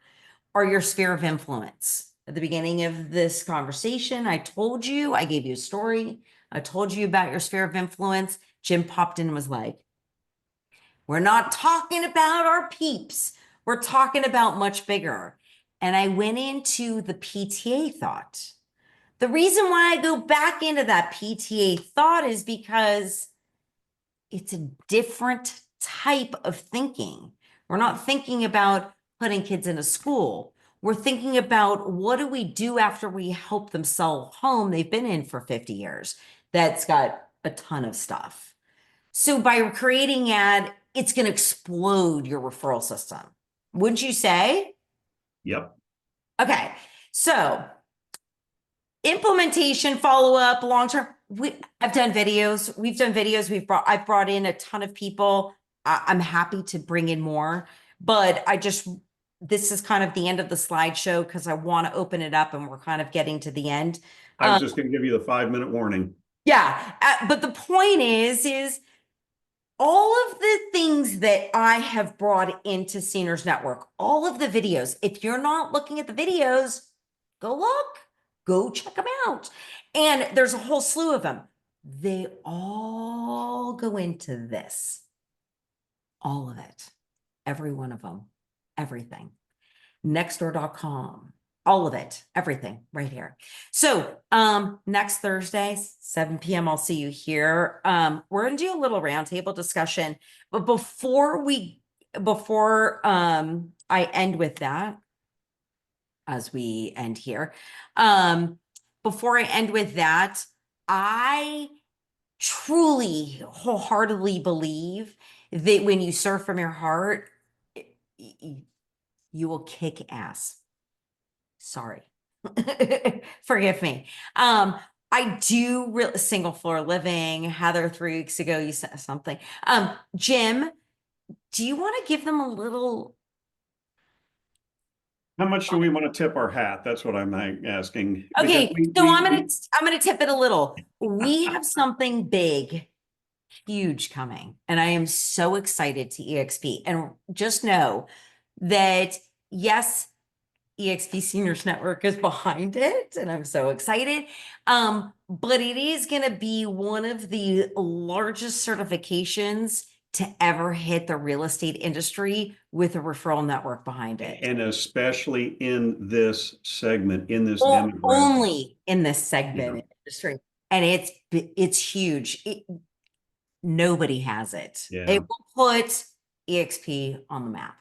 are your sphere of influence. At the beginning of this conversation, I gave you a story. I told you about your sphere of influence. Jim popped in and was like, we're not talking about our peeps. We're talking about much bigger. And I went into the PTA thought. The reason why I go back into that PTA thought is because it's a different type of thinking. We're not thinking about putting kids in a school. We're thinking about what do we do after we help them sell a home they've been in for 50 years that's got a ton of stuff. So by creating ad, it's going to explode your referral system. Wouldn't you say? Yep. Okay. So implementation, follow-up, long-term. I've done videos. We've done videos. I've brought in a ton of people. I'm happy to bring in more, but this is kind of the end of the slideshow because I want to open it up and we're kind of getting to the end. I was just going to give you the 5-minute warning. Yeah. But the point is all of the things that I have brought into Seniors Network, all of the videos, if you're not looking at the videos, go look. Go check them out. And there's a whole slew of them. They all go into this. All of it. Every one of them. Everything. Nextdoor.com. All of it. Everything right here. So next Thursday, 7 p.m., I'll see you here. We're going to do a little roundtable discussion. But before I end with that, as we end here. Before I end with that, I truly wholeheartedly believe that when you serve from your heart, you will kick ass. Sorry. Forgive me. I do single floor living. Heather, 3 weeks ago, you said something. Jim, do you want to give them a little? How much do we want to tip our hat? That's what I'm asking. Okay, Because so I'm gonna tip it a little. We have something big, huge coming, and I am so excited to EXP. And just know that yes, EXP Seniors Network is behind it, and I'm so excited. But it is gonna be one of the largest certifications to ever hit the real estate industry with a referral network behind it. And especially in this segment, in this Well, demographic. only in this segment industry. And it's huge. Nobody has it. Yeah. It will put EXP on the map.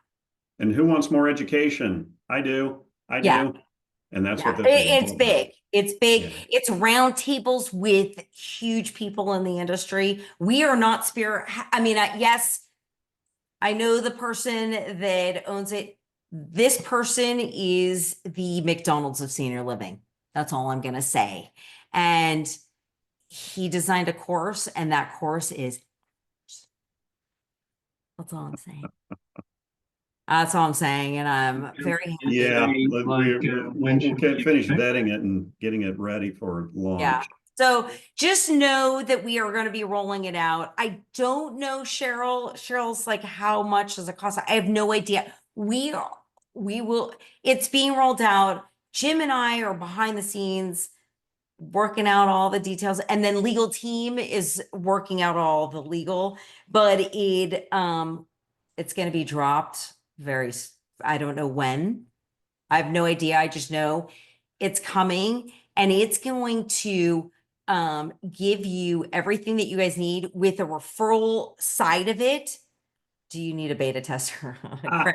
And who wants more education? I do. Yeah. And that's what Yeah. this is all It's about. big. It's big. Yeah. It's roundtables with huge people in the industry. We are not yes, I know the person that owns it. This person is the McDonald's of senior living. That's all I'm going to say. And he designed a course, and that course is, that's all I'm saying. That's all I'm saying. And I'm very happy. Yeah, Like, we'll when should finish we vetting it and getting it ready for launch. Yeah. So just know that we are going to be rolling it out. I don't know, Cheryl's like, how much does it cost? I have no idea. We will, it's being rolled out. Jim and I are behind the scenes working out all the details, and then legal team is working out all the legal, but it's going to be dropped I don't know when. I have no idea. I just know it's coming, and it's going to give you everything that you guys need with a referral side of it. Do you need a beta tester? I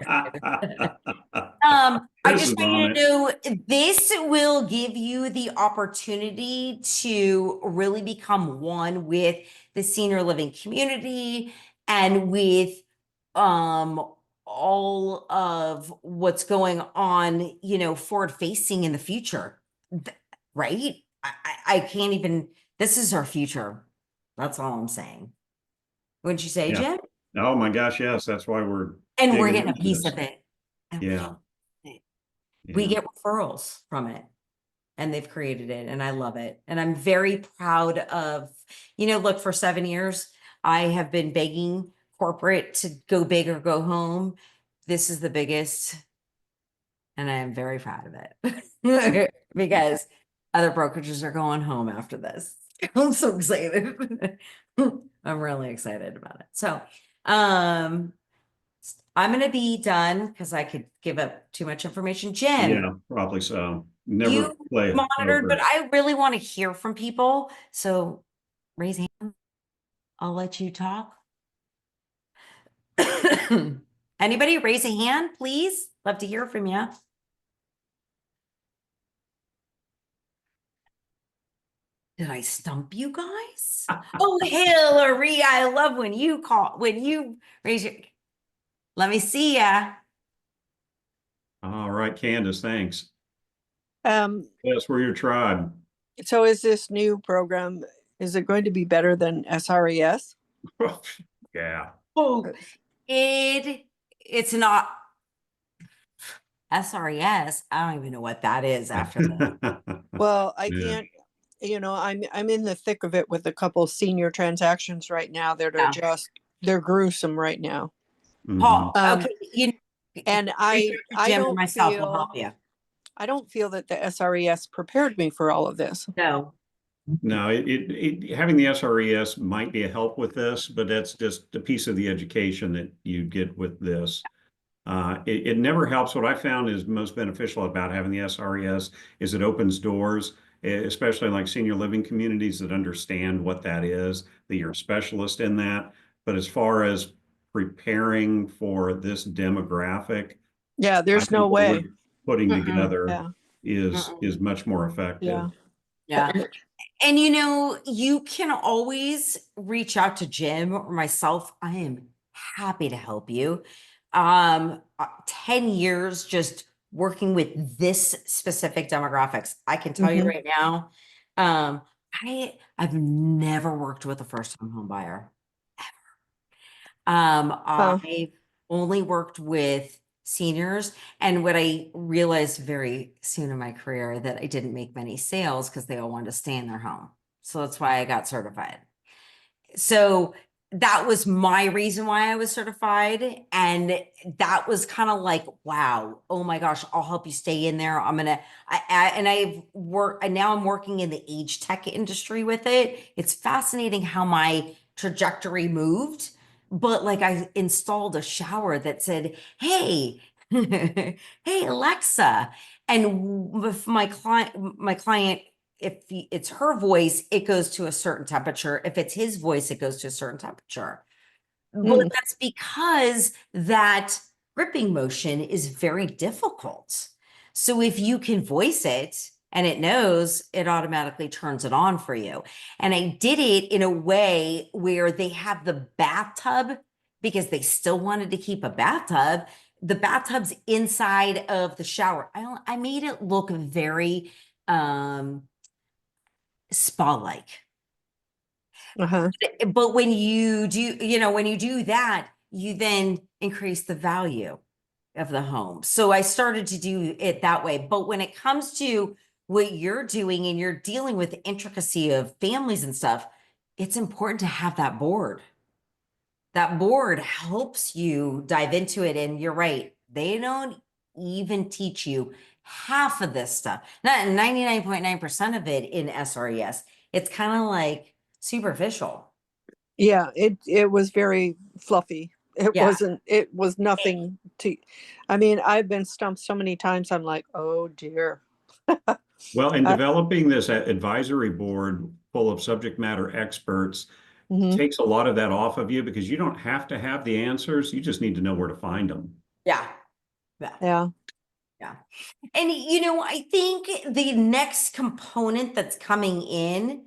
Chris just is want on you it. to know this will give you the opportunity to really become one with the senior living community and with all of what's going on, forward facing in the future. Right? I can't even, this is our future. That's all I'm saying. Wouldn't you say, Yeah. Jim? Oh my gosh, yes, that's why we're And we're digging getting a into piece this. of it. And Yeah. we Yeah. get referrals from it, and they've created it, and I love it. And I'm very proud of, look, for 7 years, I have been begging corporate to go big or go home. This is the biggest, and I am very proud of it because other brokerages are going home after this. I'm so excited. I'm really excited about it. So, I'm going to be done because I could give up too much information. Jim, Yeah, probably so. Never you play monitored, but poker. I really want to hear from people. So raise a hand. I'll let you talk. Anybody raise a hand, please? Love to hear from you. Did I stump you guys? Oh, Hillary, I love when you raise your, let me see ya. All right, Candace, thanks. Um, Yes, we're your tribe. so is this new program, is it going to be better than SRES? Yeah. Oh, it's not SRES. I don't even know what that is after that. Well, I Yeah. can't, I'm in the thick of it with a couple senior transactions right now that are Yeah. they're gruesome right now. Paul, Um, okay, And reach out to I Jim or don't myself will feel, help you. I don't feel that the SRES prepared me for all of this. No. No, having the SRES might be a help with this, but that's just a piece of the education that you get with this. It never helps. What I found is most beneficial about having the SRES is it opens doors, especially in like senior living communities that understand what that is, that you're a specialist in that. But as far as preparing for this demographic, Yeah, I there's no think what we're way. putting Mm-mm. together Yeah. is much more effective. Yeah. Yeah. And you can always reach out to Jim or myself. I am happy to help you. 10 years just working with this specific demographics. I can tell you Mhm. right now, um, I've never worked with a first-time home buyer. Huh. I've only worked with seniors, and what I realized very soon in my career that I didn't make many sales because they all wanted to stay in their home. So that's why I got certified. So that was my reason why I was certified. And that was kind of like, wow, oh my gosh, I'll help you stay in there. And now I'm working in the age tech industry with it. It's fascinating how my trajectory moved. But like I installed a shower that said, hey, hey, Alexa. And with my client, if it's her voice, it goes to a certain temperature. If it's his voice, it goes to a certain temperature. Well, Mm. that's because that gripping motion is very difficult. So if you can voice it and it knows, it automatically turns it on for you. And I did it in a way where they have the bathtub because they still wanted to keep a bathtub. The bathtub's inside of the shower. I made it look very spa-like. Uh-huh. But when you do that, you then increase the value of the home. So I started to do it that way. But when it comes to what you're doing and you're dealing with the intricacy of families and stuff, it's important to have that board. That board helps you dive into it. And you're right, they don't even teach you half of this stuff. Not 99.9% of it in SRES. It's kind of like superficial. Yeah, it was very fluffy. Yeah. It was nothing to, I mean, I've been stumped so many times. I'm like, oh dear. Well, in I- developing this advisory board full of subject matter experts Mhm. takes a lot of that off of you because you don't have to have the answers. You just need to know where to find them. Yeah. Yeah. Yeah, Yeah. And I think the next component that's coming in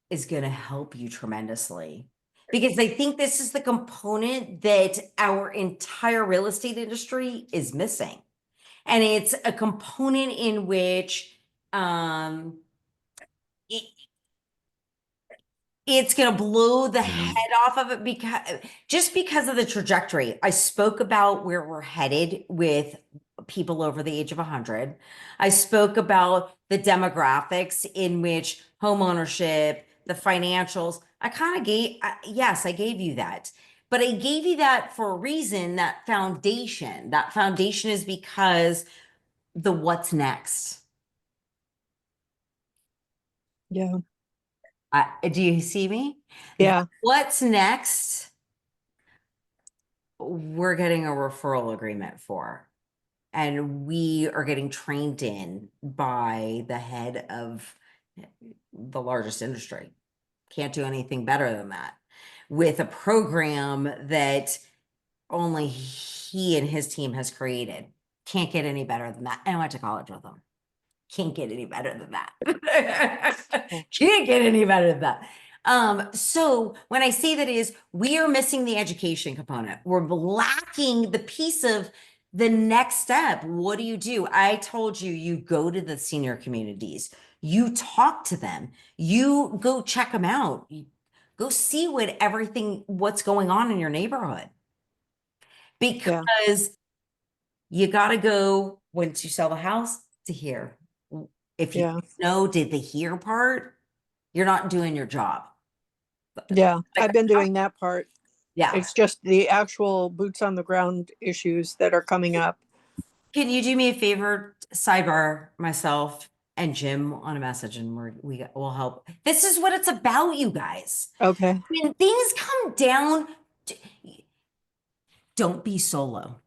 is going to help you tremendously because I think this is the component that our entire real estate industry is missing. And it's a component in which it, it's going to blow the Yeah. head off of it because of the trajectory. I spoke about where we're headed with people over the age of 100. I spoke about the demographics in which homeownership, the financials, I kind of yes, I gave you that. But I gave you that for a reason, that foundation. That foundation is because the what's next. yeah, Do you see me? yeah, What's next? We're getting a referral agreement for, and we are getting trained in by the head of the largest industry. Can't do anything better than that with a program that only he and his team has created. Can't get any better than that. And I went to college with him. Can't get any better than that. Can't get any better than that. So when I say that is, we are missing the education component. We're lacking the piece of the next step. What do? I told you, you go to the senior communities, you talk to them, you go check them out, you go see what's going on in your neighborhood. yeah, Because you got to go once you sell the house to hear. If you yeah, did the hear part, you're not doing your job. yeah. Like, I've been doing that part. yeah. It's just the actual boots on the ground issues that are coming up. Can you do me a favor? Sidebar myself and Jim on a message, and we'll help. This is what it's about, you guys. Okay. When things come down, don't be solo.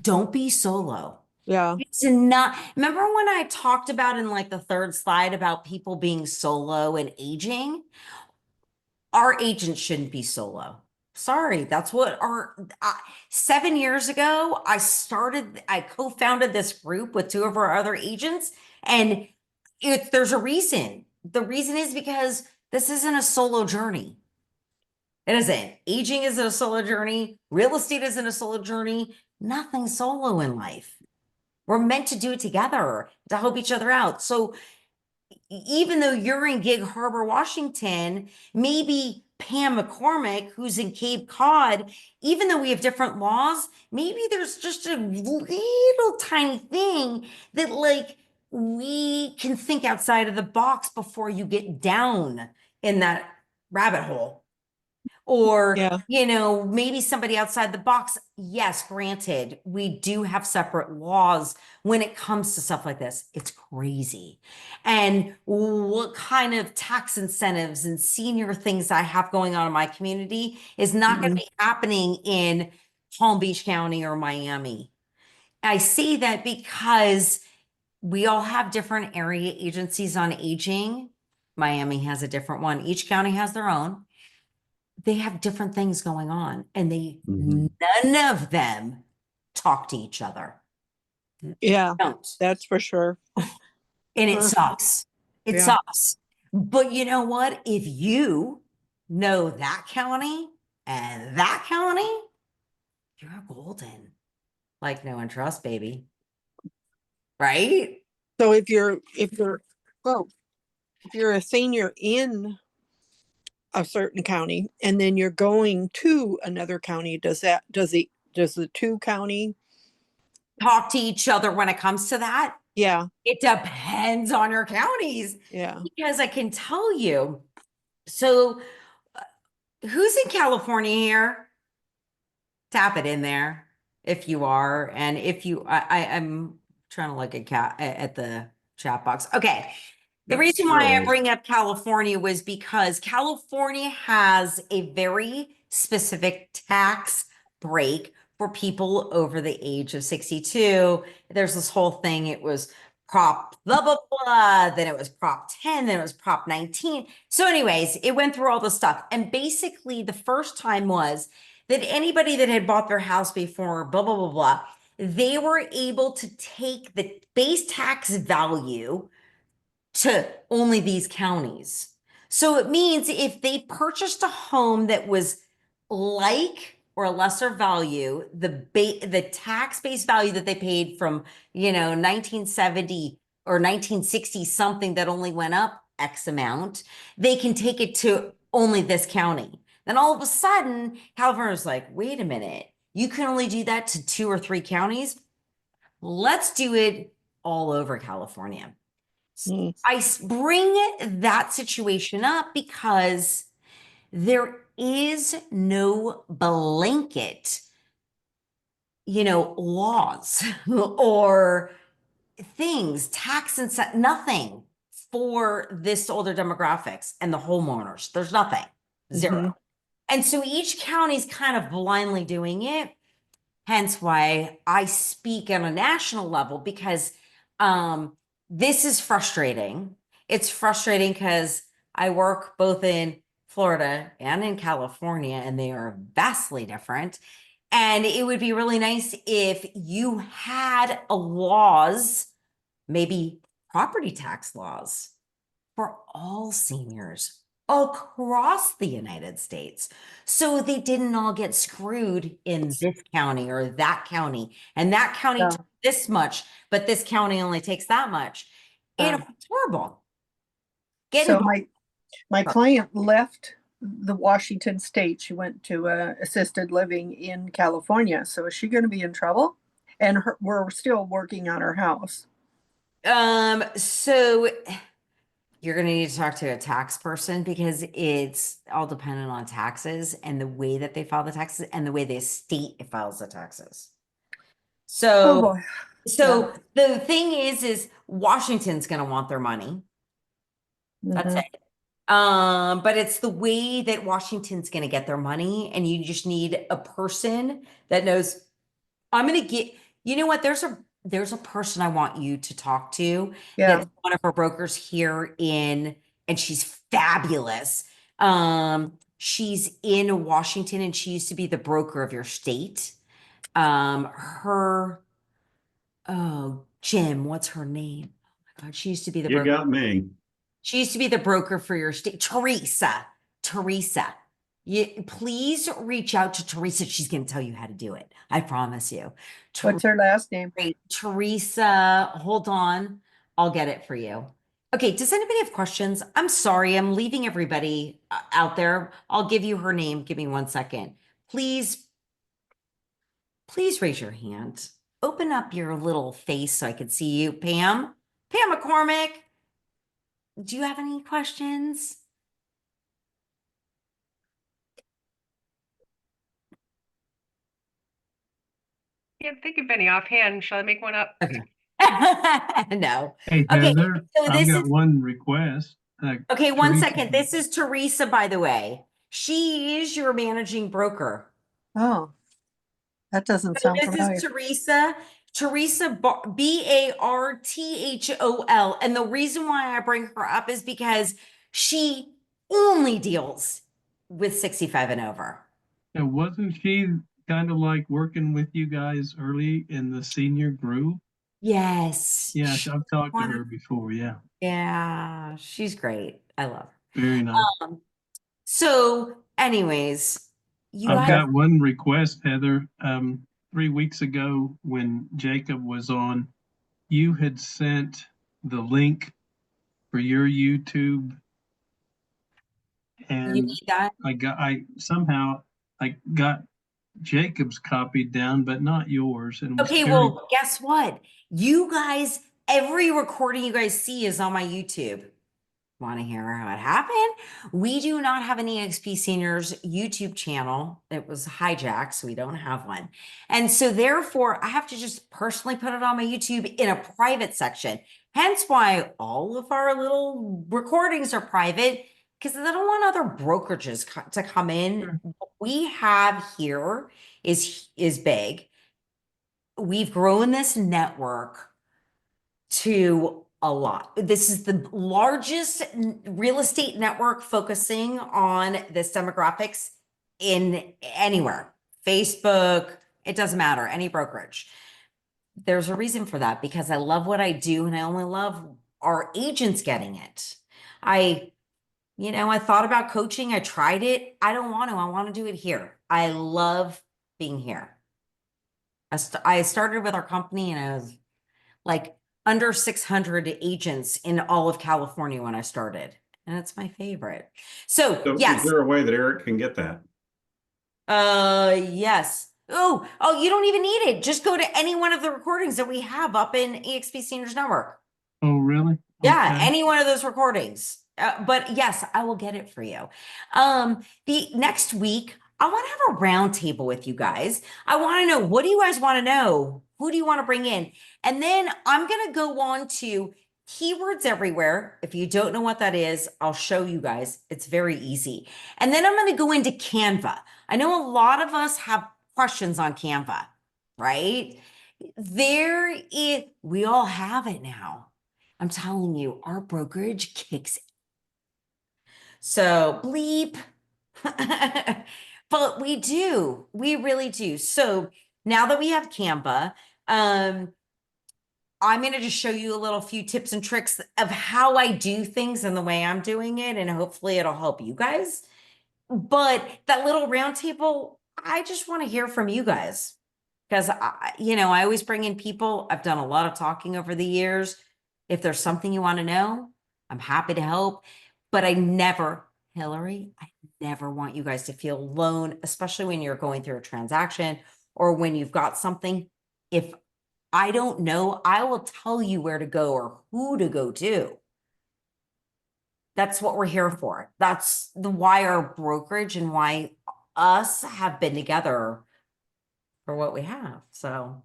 Don't be solo. Yeah, It's not, remember when I talked about in like the third slide about people being solo and aging? Our agents shouldn't be solo. Sorry, that's what 7 years ago, I co-founded this group with two of our other agents, and there's a reason. The reason is because this isn't a solo journey. It isn't. Aging isn't a solo journey. Real estate isn't a solo journey. Nothing solo in life. We're meant to do it together to help each other out. So even though you're in Gig Harbor, Washington, maybe Pam McCormick, who's in Cape Cod, even though we have different laws, maybe there's just a little tiny thing that like we can think outside of the box before you get down in that rabbit hole. Or, yeah, maybe somebody outside the box. Yes, granted, we do have separate laws when it comes to stuff like this. It's crazy. And what kind of tax incentives and senior things I have going on in my community is not going to mhm, be happening in Palm Beach County or Miami. I say that because we all have different area agencies on aging. Miami has a different one. Each county has their own. They have different things going on, and Mhm. none of them talk to each other. yeah. Don't. That's for sure. And it Uh, sucks. It yeah, sucks. But you know what? If you know that county and that county, you're golden. Like no one trust, baby. Right? so well, if you're a senior in a certain county and then you're going to another county, does the two county? Talk to each other when it comes to that. Yeah, It depends on your counties. yeah. Because I can tell you, so who's in California here? Tap it in there if you are. And if you, I'm trying to look at the chat box. Okay. The Yep, reason sure why I is. bring up California was because California has a very specific tax break for people over the age of 62. There's this whole thing. It was Prop blah, blah, blah. Then it was Prop 10. Then it was Prop 19. So anyways, it went through all the stuff. And basically the first time was that anybody that had bought their house before, blah, blah, blah, blah, they were able to take the base tax value to only these counties. So it means if they purchased a home that was like or a lesser value, the tax base value that they paid from, 1970 or 1960 something that only went up X amount, they can take it to only this county. Then all of a sudden, California's like, wait a minute, you can only do that to 2 or 3 counties. Let's do it all over California. Mm. Bring that situation up because there is no blanket, laws or things, tax and nothing for this older demographics and the homeowners. There's nothing, zero. Mhm. And so each county's kind of blindly doing it. Hence why I speak on a national level because this is frustrating. It's frustrating because I work both in Florida and in California, and they are vastly different. And it would be really nice if you had laws, maybe property tax laws for all seniors across the United States. So they didn't all get screwed in this county or that county, and that county Yeah. took this much, but this county only takes that much. Yeah. It's horrible. Get So involved. my client left the Washington state. She went to assisted living in California. So is she going to be in trouble? And we're still working on her house. So you're going to need to talk to a tax person because it's all dependent on taxes and the way that they file the taxes and the way the state files the taxes. Oh So, boy. so the thing is Washington's going to want their money. That's Mhm. it. But it's the way that Washington's going to get their money, and you just need a person that knows. I'm going to get. You know what? There's a person I want you to talk to. Yeah. That's one of our brokers here and she's fabulous. She's in Washington, and she used to be the broker of your state. Jim, what's her name? Oh my God, she used to be the You broker. got me. She used to be the broker for your state. Teresa. Please reach out to Teresa. She's going to tell you how to do it. I promise you. What's her last name? Teresa, hold on. I'll get it for you. Okay, does anybody have questions? I'm sorry, I'm leaving everybody out there. I'll give you her name. Give me 1 second. Please raise your hand. Open up your little face so I can see you. Pam McCormick. Do you have any questions? Can't think of any offhand. Shall I make one up? Okay. No. Hey, Okay, Heather, so I've this got is one request. okay. 1 Teresa- second. This is Teresa, by the way. She is your managing broker. Oh, that doesn't So sound this familiar. is Teresa Barthol. And the reason why I bring her up is because she only deals with 65 and over. Now, wasn't she kind of like working with you guys early in the senior group? Yes. Yeah, I've talked to her before. Yeah, Yeah, she's great. I love her. very nice. So anyways, you I've guys, got one request, Heather. 3 weeks ago when Jacob was on, you had sent the link for your YouTube, you and need that. I somehow got Jacob's copied down, but not yours. And was Okay, curious. well, guess what? You guys, Every recording you guys see is on my YouTube. Want to hear how it happened? We do not have an EXP Seniors YouTube channel. It was hijacked, so we don't have one. And so therefore, I have to just personally put it on my YouTube in a private section. Hence why all of our little recordings are private, because I don't want other brokerages to come in. Sure. What we have here is big. We've grown this network to a lot. This is the largest real estate network focusing on this demographics in anywhere. Facebook, it doesn't matter, any brokerage. There's a reason for that, because I love what I do and I only love our agents getting it. I thought about coaching. I tried it. I don't want to. I want to do it here. I love being here. I started with our company and I was like under 600 agents in all of California when I started. And it's my favorite. So So is yes. there a way that Eric can get that? Yes. Oh, you don't even need it. Just go to any one of the recordings that we have up in EXP Seniors Network. Oh, really? Yeah, Okay. any one of those recordings. But yes, I will get it for you. The next week, I want to have a round table with you guys. I want to know, what do you guys want to know? Who do you want to bring in? And then I'm going to go on to keywords everywhere. If you don't know what that is, I'll show you guys. It's very easy. And then I'm going to go into Canva. I know a lot of us have questions on Canva, right? We all have it now. I'm telling you, our brokerage kicks. So bleep. But we do. We really do. So now that we have Canva, I'm going to just show you a little few tips and tricks of how I do things and the way I'm doing it, and hopefully it'll help you guys. But that little round table, I just want to hear from you guys. Because I always bring in people. I've done a lot of talking over the years. If there's something you want to know, I'm happy to help. But Hillary, I never want you guys to feel alone, especially when you're going through a transaction or when you've got something. If I don't know, I will tell you where to go or who to go to. That's what we're here for. That's why our brokerage and why us have been together for what we have. So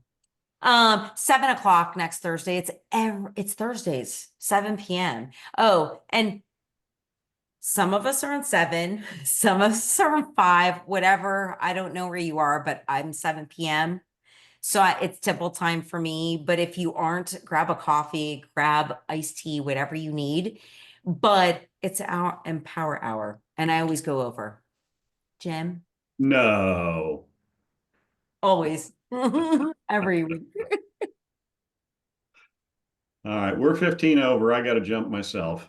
7 o'clock next Thursday. It's Thursdays, 7 p.m. Oh, and some of us are on 7, some of us are on 5, whatever. I don't know where you are, but I'm 7 p.m. So it's typical time for me. But if you aren't, grab a coffee, grab iced tea, whatever you need. But it's our Empower Hour. And I always go over. Jim? No. Always. Every week. All right, we're 15 over. I got to jump myself.